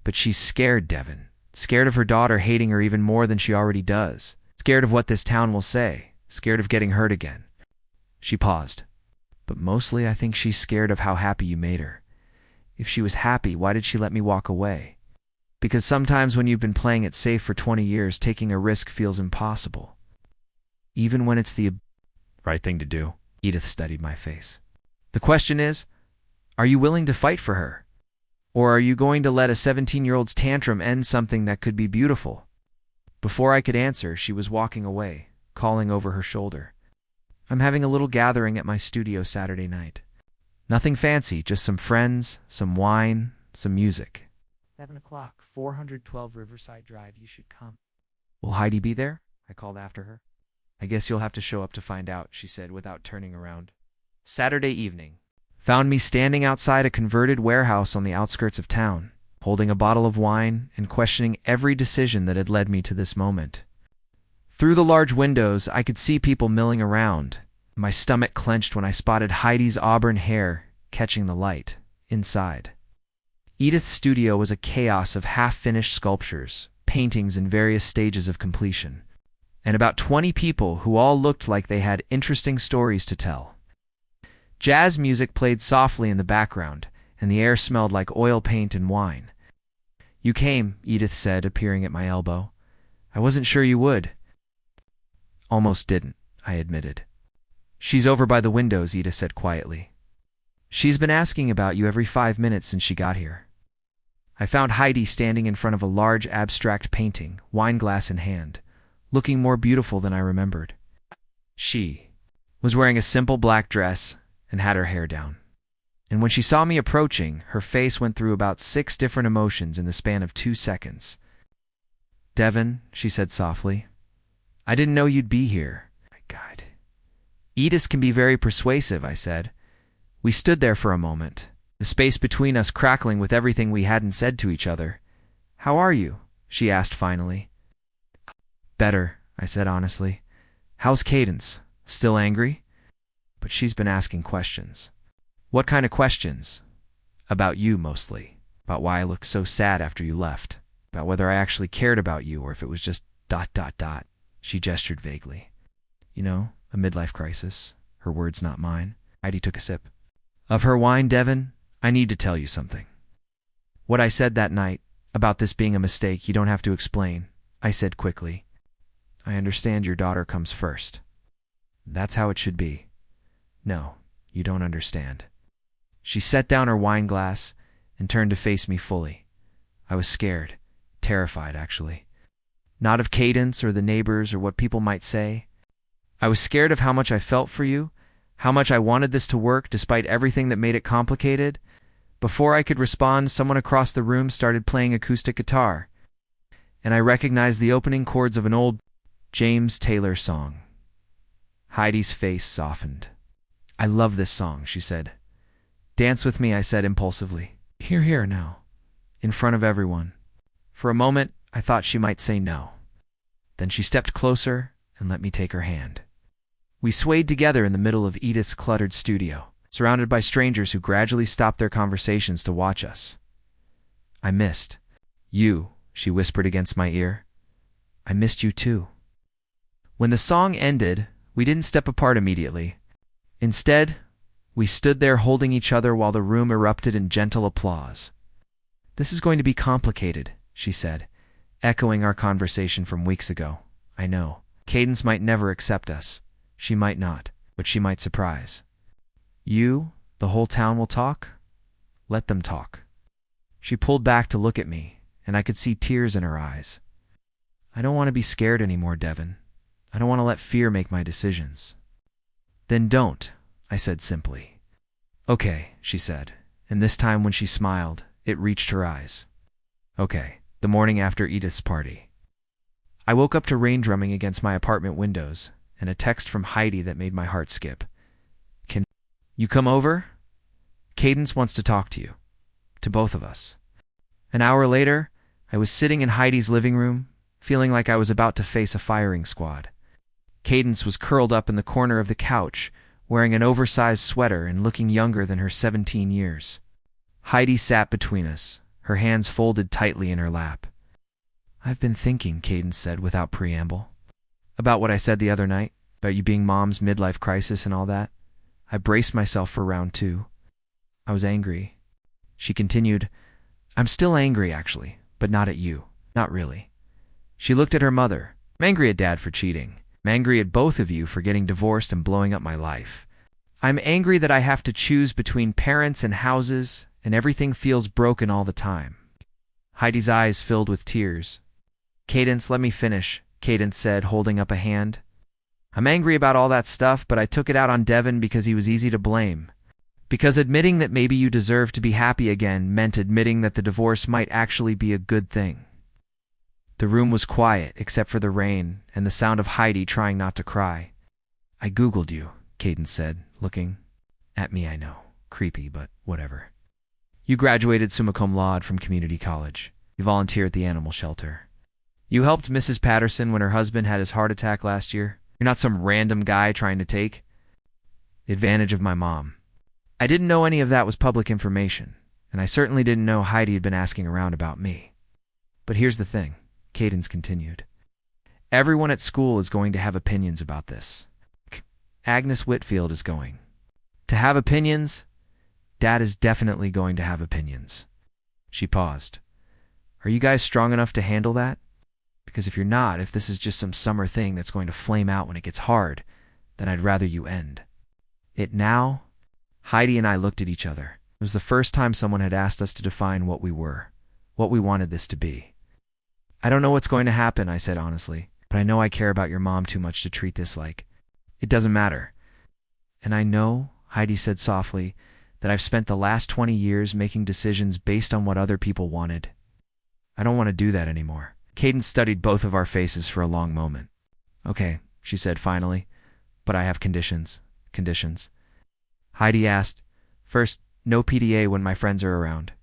But she's scared, Devin. Scared of her daughter hating her even more than she already does. Scared of what this town will say. Scared of getting hurt again." She paused. "But mostly I think she's scared of how happy you made her. If she was happy, why did she let me walk away? Because sometimes when you've been playing it safe for 20 years, taking a risk feels impossible. Even when it's the right thing to do." Edith studied my face. "The question is, are you willing to fight for her? Or are you going to let a 17-year-old's tantrum end something that could be beautiful?" Before I could answer, she was walking away, calling over her shoulder. "I'm having a little gathering at my studio Saturday night. Nothing fancy, just some friends, some wine, some music. 7 o'clock, 412 Riverside Drive, you should come." "Will Heidi be there?" I called after her. "I guess you'll have to show up to find out," she said without turning around. Saturday evening found me standing outside a converted warehouse on the outskirts of town, holding a bottle of wine and questioning every decision that had led me to this moment. Through the large windows, I could see people milling around. My stomach clenched when I spotted Heidi's auburn hair catching the light inside. Edith's studio was a chaos of half-finished sculptures, paintings in various stages of completion, and about 20 people who all looked like they had interesting stories to tell. Jazz music played softly in the background, and the air smelled like oil paint and wine. "You came," Edith said, appearing at my elbow. "I wasn't sure you would." "Almost didn't," I admitted. "She's over by the windows," Edith said quietly. "She's been asking about you every 5 minutes since she got here." I found Heidi standing in front of a large abstract painting, wineglass in hand, looking more beautiful than I remembered. She was wearing a simple black dress and had her hair down. And when she saw me approaching, her face went through about 6 different emotions in the span of 2 seconds. "Devin," she said softly, "I didn't know you'd be here." My God. "Edith can be very persuasive," I said. We stood there for a moment, the space between us crackling with everything we hadn't said to each other. "How are you?" she asked finally. "Better," I said honestly. "How's Cadence? Still angry?" But she's been asking questions. "What kind of questions?" "About you, mostly. About why I looked so sad after you left. About whether I actually cared about you or if it was just ... She gestured vaguely. "You know, a midlife crisis." Her words, not mine. Heidi took a sip. "Of her wine, Devin, I need to tell you something. What I said that night, about this being a mistake, you don't have to explain," I said quickly. "I understand your daughter comes first. That's how it should be. No, you don't understand." She set down her wine glass and turned to face me fully. I was scared, terrified actually. Not of Cadence or the neighbors or what people might say. I was scared of how much I felt for you, how much I wanted this to work despite everything that made it complicated. Before I could respond, someone across the room started playing acoustic guitar, and I recognized the opening chords of an old James Taylor song. Heidi's face softened. "I love this song," she said. "Dance with me," I said impulsively. Here now." in front of everyone. For a moment, I thought she might say no. Then she stepped closer and let me take her hand. We swayed together in the middle of Edith's cluttered studio, surrounded by strangers who gradually stopped their conversations to watch us. I missed you, she whispered against my ear. I missed you too. When the song ended, we didn't step apart immediately. Instead, we stood there holding each other while the room erupted in gentle applause. This is going to be complicated, she said, echoing our conversation from weeks ago. I know. Cadence might never accept us. She might not, but she might surprise. You, the whole town will talk? Let them talk. She pulled back to look at me, and I could see tears in her eyes. I don't want to be scared anymore, Devin. I don't want to let fear make my decisions. Then don't, I said simply. Okay, she said, and this time when she smiled, it reached her eyes. Okay, the morning after Edith's party. I woke up to rain drumming against my apartment windows and a text from Heidi that made my heart skip. Can you come over? Cadence wants to talk to you. To both of us. An hour later, I was sitting in Heidi's living room, feeling like I was about to face a firing squad. Cadence was curled up in the corner of the couch, wearing an oversized sweater and looking younger than her 17 years. Heidi sat between us, her hands folded tightly in her lap. I've been thinking, Cadence said without preamble. About what I said the other night, about you being Mom's midlife crisis and all that. I braced myself for round 2. I was angry. She continued, I'm still angry, actually, but not at you. Not really. She looked at her mother. I'm angry at Dad for cheating. I'm angry at both of you for getting divorced and blowing up my life. I'm angry that I have to choose between parents and houses, and everything feels broken all the time. Heidi's eyes filled with tears. Cadence, let me finish, Cadence said, holding up a hand. I'm angry about all that stuff, but I took it out on Devin because he was easy to blame. Because admitting that maybe you deserve to be happy again meant admitting that the divorce might actually be a good thing. The room was quiet, except for the rain and the sound of Heidi trying not to cry. I Googled you, Cadence said, looking at me. I know. Creepy, but whatever. You graduated summa cum laude from community college. You volunteer at the animal shelter. You helped Mrs. Patterson when her husband had his heart attack last year. You're not some random guy trying to take advantage of my mom. I didn't know any of that was public information, and I certainly didn't know Heidi had been asking around about me. But here's the thing, Cadence continued. Everyone at school is going to have opinions about this. Agnes Whitfield is going to have opinions. Dad is definitely going to have opinions. She paused. Are you guys strong enough to handle that? Because if you're not, if this is just some summer thing that's going to flame out when it gets hard, then I'd rather you end it now. Heidi and I looked at each other. It was the first time someone had asked us to define what we were, what we wanted this to be. I don't know what's going to happen, I said honestly, but I know I care about your mom too much to treat this like it doesn't matter. And I know, Heidi said softly, that I've spent the last 20 years making decisions based on what other people wanted. I don't want to do that anymore. Cadence studied both of our faces for a long moment. Okay, she said finally, but I have conditions. Conditions. Heidi asked, first, no PDA when my friends are around.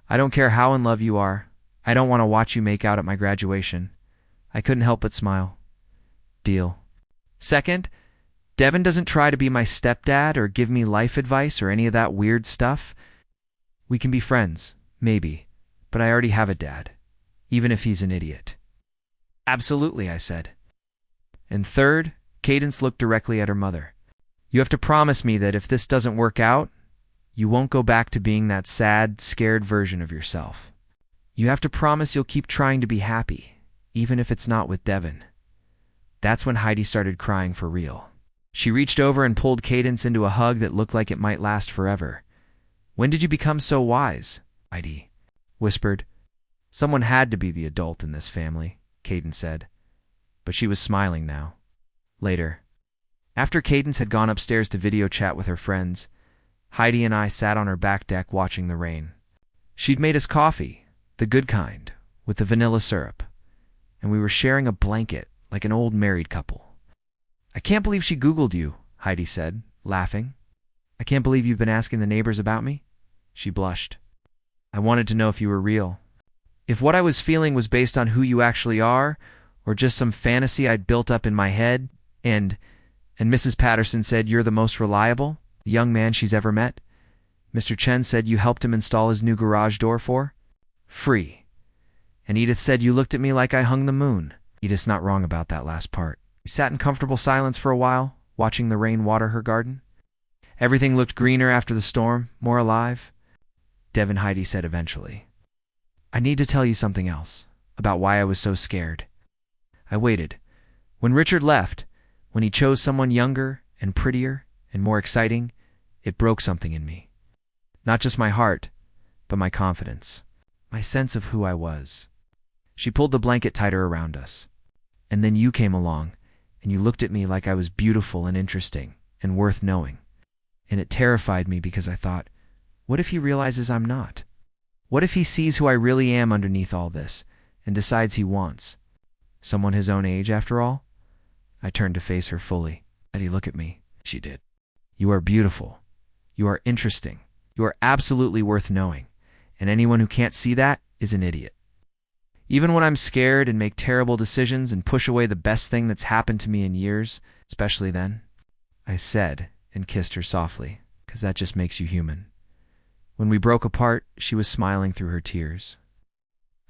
I don't care how in love you are. I don't want to watch you make out at my graduation. I couldn't help but smile. Deal. Second, Devin doesn't try to be my stepdad or give me life advice or any of that weird stuff. We can be friends, maybe, but I already have a dad, even if he's an idiot. Absolutely, I said. And third, Cadence looked directly at her mother. You have to promise me that if this doesn't work out, you won't go back to being that sad, scared version of yourself. You have to promise you'll keep trying to be happy, even if it's not with Devin. That's when Heidi started crying for real. She reached over and pulled Cadence into a hug that looked like it might last forever. When did you become so wise? Heidi whispered. Someone had to be the adult in this family, Cadence said. But she was smiling now. Later, after Cadence had gone upstairs to video chat with her friends, Heidi and I sat on her back deck watching the rain. She'd made us coffee, the good kind, with the vanilla syrup, and we were sharing a blanket like an old married couple. I can't believe she Googled you, Heidi said, laughing. I can't believe you've been asking the neighbors about me. She blushed. I wanted to know if you were real. If what I was feeling was based on who you actually are, or just some fantasy I'd built up in my head, and Mrs. Patterson said you're the most reliable, young man she's ever met. Mr. Chen said you helped him install his new garage door for free. And Edith said you looked at me like I hung the moon. Edith's not wrong about that last part. We sat in comfortable silence for a while, watching the rain water her garden. Everything looked greener after the storm, more alive. Devin, Heidi said eventually, I need to tell you something else, about why I was so scared. I waited. When Richard left, when he chose someone younger and prettier and more exciting, it broke something in me. Not just my heart, but my confidence, my sense of who I was. She pulled the blanket tighter around us. And then you came along, and you looked at me like I was beautiful and interesting and worth knowing. And it terrified me because I thought, what if he realizes I'm not? What if he sees who I really am underneath all this and decides he wants someone his own age after all? I turned to face her fully. Did he look at me? She did. You are beautiful. You are interesting. You are absolutely worth knowing. And anyone who can't see that is an idiot. Even when I'm scared and make terrible decisions and push away the best thing that's happened to me in years, especially then, I said and kissed her softly, because that just makes you human. When we broke apart, she was smiling through her tears.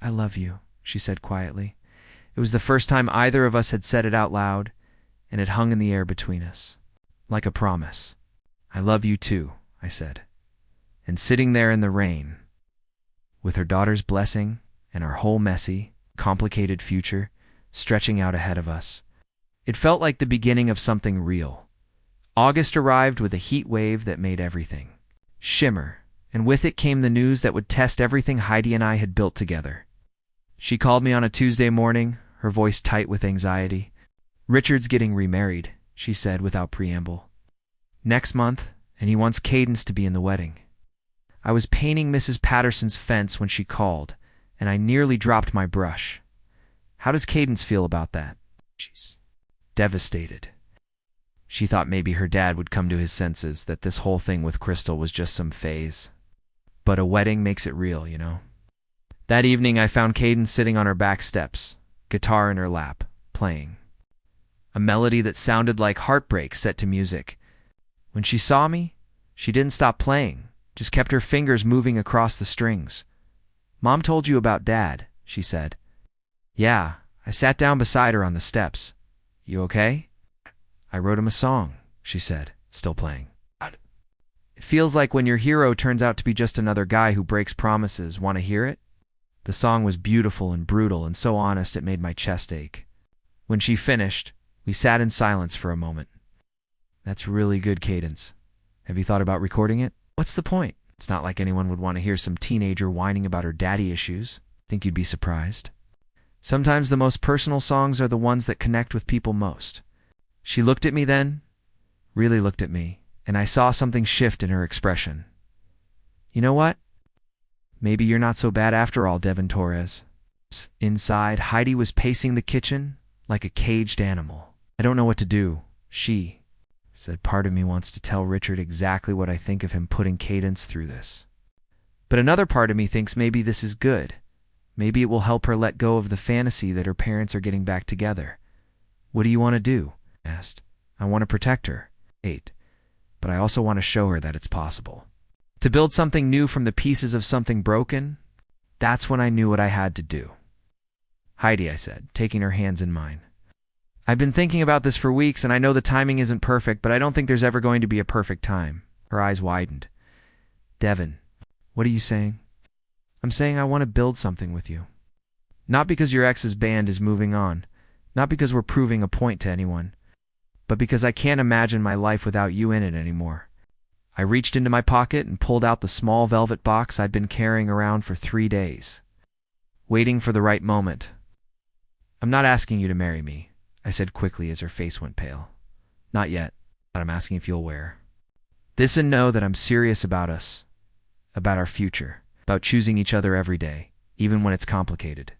I love you, she said quietly. It was the first time either of us had said it out loud, and it hung in the air between us, like a promise. I love you too, I said. And sitting there in the rain, with her daughter's blessing and our whole messy, complicated future stretching out ahead of us, it felt like the beginning of something real. August arrived with a heat wave that made everything shimmer, and with it came the news that would test everything Heidi and I had built together. She called me on a Tuesday morning, her voice tight with anxiety. Richard's getting remarried, she said without preamble. Next month, and he wants Cadence to be in the wedding. I was painting Mrs. Patterson's fence when she called, and I nearly dropped my brush. How does Cadence feel about that? She's devastated. She thought maybe her dad would come to his senses, that this whole thing with Crystal was just some phase. But a wedding makes it real, you know? That evening I found Cadence sitting on her back steps, guitar in her lap, playing. A melody that sounded like heartbreak set to music. When she saw me, she didn't stop playing, just kept her fingers moving across the strings. Mom told you about Dad, she said. Yeah, I sat down beside her on the steps. You okay? I wrote him a song, she said, still playing. It feels like when your hero turns out to be just another guy who breaks promises. Want to hear it? The song was beautiful and brutal and so honest it made my chest ache. When she finished, we sat in silence for a moment. That's really good, Cadence. Have you thought about recording it? What's the point? It's not like anyone would want to hear some teenager whining about her daddy issues. Think you'd be surprised. Sometimes the most personal songs are the ones that connect with people most. She looked at me then, really looked at me, and I saw something shift in her expression. You know what? Maybe you're not so bad after all, Devin Torres. Inside, Heidi was pacing the kitchen like a caged animal. I don't know what to do, she said. Part of me wants to tell Richard exactly what I think of him putting Cadence through this. But another part of me thinks maybe this is good. Maybe it will help her let go of the fantasy that her parents are getting back together. What do you want to do? I asked. I want to protect her. But I also want to show her that it's possible. To build something new from the pieces of something broken, that's when I knew what I had to do. Heidi, I said, taking her hands in mine. I've been thinking about this for weeks, and I know the timing isn't perfect, but I don't think there's ever going to be a perfect time. Her eyes widened. Devin, what are you saying? I'm saying I want to build something with you. Not because your ex's band is moving on, not because we're proving a point to anyone, but because I can't imagine my life without you in it anymore. I reached into my pocket and pulled out the small velvet box I'd been carrying around for 3 days, waiting for the right moment. I'm not asking you to marry me, I said quickly as her face went pale. Not yet, but I'm asking if you'll wear this and know that I'm serious about us, about our future, about choosing each other every day, even when it's complicated.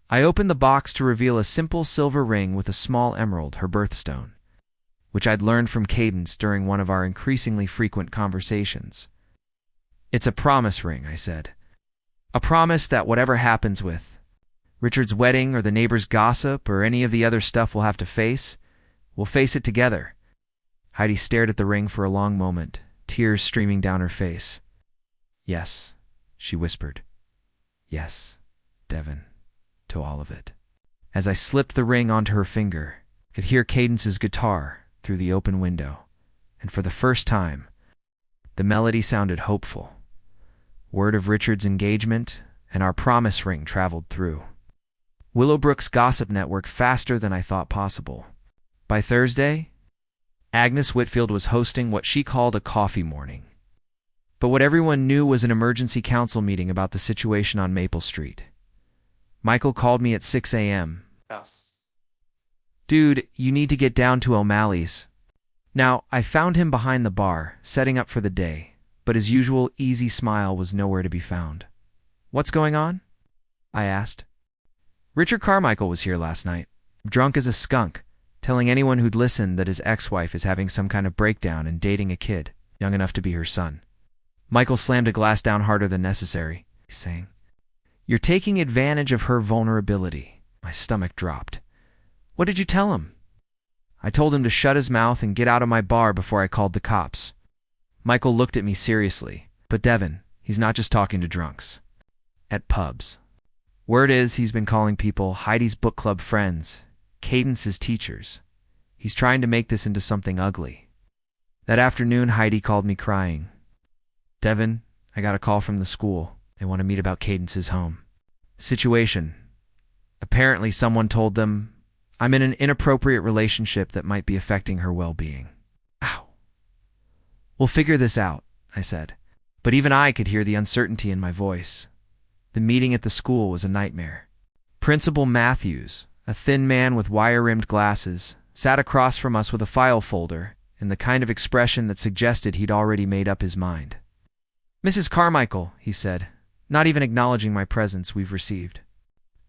I opened the box to reveal a simple silver ring with a small emerald, her birthstone, which I'd learned from Cadence during one of our increasingly frequent conversations. It's a promise ring, I said. A promise that whatever happens with Richard's wedding or the neighbor's gossip or any of the other stuff we'll have to face, we'll face it together. Heidi stared at the ring for a long moment, tears streaming down her face. Yes, she whispered. Yes, Devin, to all of it. As I slipped the ring onto her finger, I could hear Cadence's guitar through the open window, and for the first time, the melody sounded hopeful. Word of Richard's engagement and our promise ring traveled through Willowbrook's gossip network faster than I thought possible. By Thursday, Agnes Whitfield was hosting what she called a coffee morning. But what everyone knew was an emergency council meeting about the situation on Maple Street. Michael called me at 6 a.m. Yes. Dude, you need to get down to O'Malley's. Now, I found him behind the bar, setting up for the day, but his usual easy smile was nowhere to be found. What's going on? I asked. Richard Carmichael was here last night, drunk as a skunk, telling anyone who'd listen that his ex-wife is having some kind of breakdown and dating a kid, young enough to be her son. Michael slammed a glass down harder than necessary, saying, "You're taking advantage of her vulnerability." My stomach dropped. What did you tell him? I told him to shut his mouth and get out of my bar before I called the cops. Michael looked at me seriously. But Devin, he's not just talking to drunks. At pubs. Word is he's been calling people Heidi's book club friends, Cadence's teachers. He's trying to make this into something ugly. That afternoon, Heidi called me crying. Devin, I got a call from the school. They want to meet about Cadence's home situation. Apparently someone told them I'm in an inappropriate relationship that might be affecting her well-being. Ow. We'll figure this out, I said. But even I could hear the uncertainty in my voice. The meeting at the school was a nightmare. Principal Matthews, a thin man with wire-rimmed glasses, sat across from us with a file folder and the kind of expression that suggested he'd already made up his mind. Mrs. Carmichael, he said, not even acknowledging my presence, we've received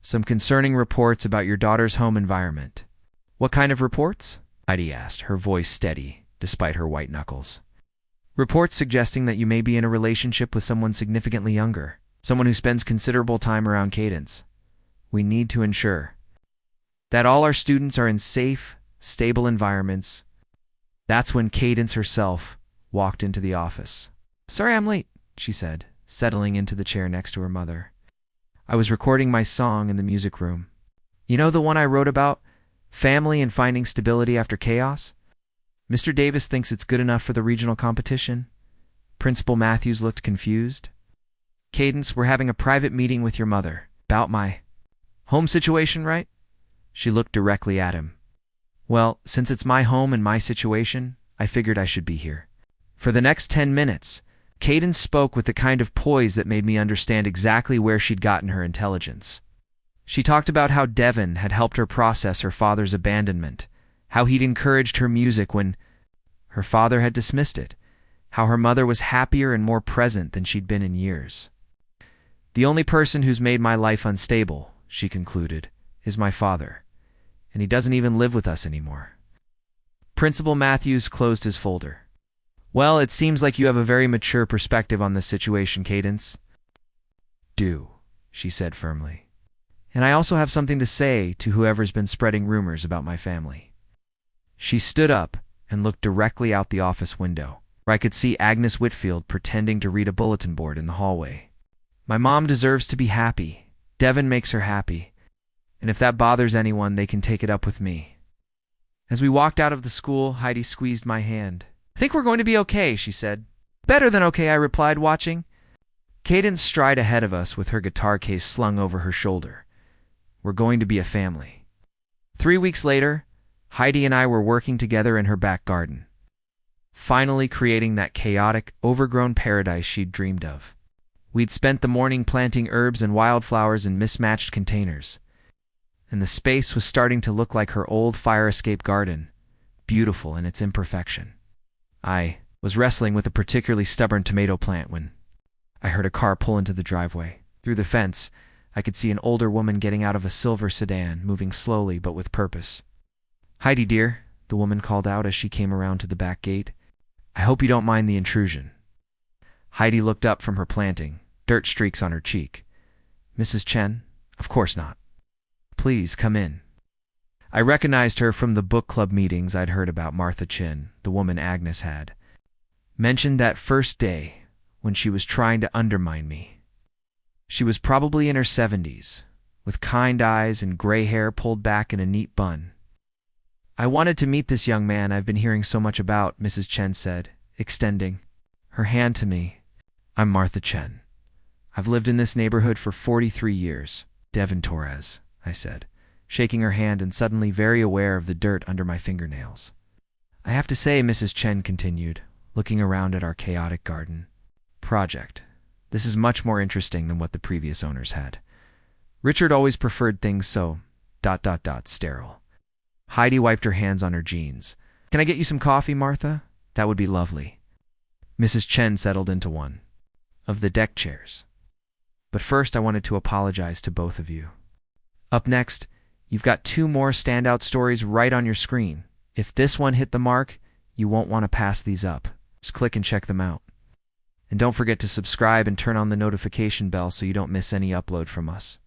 some concerning reports about your daughter's home environment. What kind of reports? Heidi asked, her voice steady, despite her white knuckles. Reports suggesting that you may be in a relationship with someone significantly younger, someone who spends considerable time around Cadence. We need to ensure that all our students are in safe, stable environments. That's when Cadence herself walked into the office. Sorry I'm late, she said, settling into the chair next to her mother. I was recording my song in the music room. You know the one I wrote about? Family and finding stability after chaos? Mr. Davis thinks it's good enough for the regional competition. Principal Matthews looked confused. Cadence, we're having a private meeting with your mother about my home situation, right? She looked directly at him. Well, since it's my home and my situation, I figured I should be here. For the next 10 minutes, Cadence spoke with the kind of poise that made me understand exactly where she'd gotten her intelligence. She talked about how Devin had helped her process her father's abandonment, how he'd encouraged her music when her father had dismissed it, how her mother was happier and more present than she'd been in years. The only person who's made my life unstable, she concluded, is my father, and he doesn't even live with us anymore. Principal Matthews closed his folder. Well, it seems like you have a very mature perspective on this situation, Cadence. She said firmly. And I also have something to say to whoever's been spreading rumors about my family. She stood up and looked directly out the office window, where I could see Agnes Whitfield pretending to read a bulletin board in the hallway. My mom deserves to be happy. Devin makes her happy. And if that bothers anyone, they can take it up with me. As we walked out of the school, Heidi squeezed my hand. I think we're going to be okay, she said. Better than okay, I replied, watching. Cadence stride ahead of us with her guitar case slung over her shoulder. We're going to be a family. 3 weeks later, Heidi and I were working together in her back garden, finally creating that chaotic, overgrown paradise she'd dreamed of. We'd spent the morning planting herbs and wildflowers in mismatched containers, and the space was starting to look like her old fire escape garden, beautiful in its imperfection. I was wrestling with a particularly stubborn tomato plant when I heard a car pull into the driveway. Through the fence, I could see an older woman getting out of a silver sedan, moving slowly but with purpose. Heidi, dear, the woman called out as she came around to the back gate. I hope you don't mind the intrusion. Heidi looked up from her planting, dirt streaks on her cheek. Mrs. Chen? Of course not. Please, come in. I recognized her from the book club meetings I'd heard about. Martha Chin, the woman Agnes had mentioned that first day when she was trying to undermine me. She was probably in her 70s, with kind eyes and gray hair pulled back in a neat bun. I wanted to meet this young man I've been hearing so much about, Mrs. Chen said, extending her hand to me. I'm Martha Chen. I've lived in this neighborhood for 43 years. Devin Torres, I said, shaking her hand and suddenly very aware of the dirt under my fingernails. I have to say, Mrs. Chen continued, looking around at our chaotic garden project, this is much more interesting than what the previous owners had. Richard always preferred things so... sterile. Heidi wiped her hands on her jeans. Can I get you some coffee, Martha? That would be lovely. Mrs. Chen settled into one of the deck chairs. But first I wanted to apologize to both of you. Up next, you've got 2 more standout stories right on your screen. If this one hit the mark, you won't want to pass these up. Just click and check them out. And don't forget to subscribe and turn on the notification bell so you don't miss any upload from us.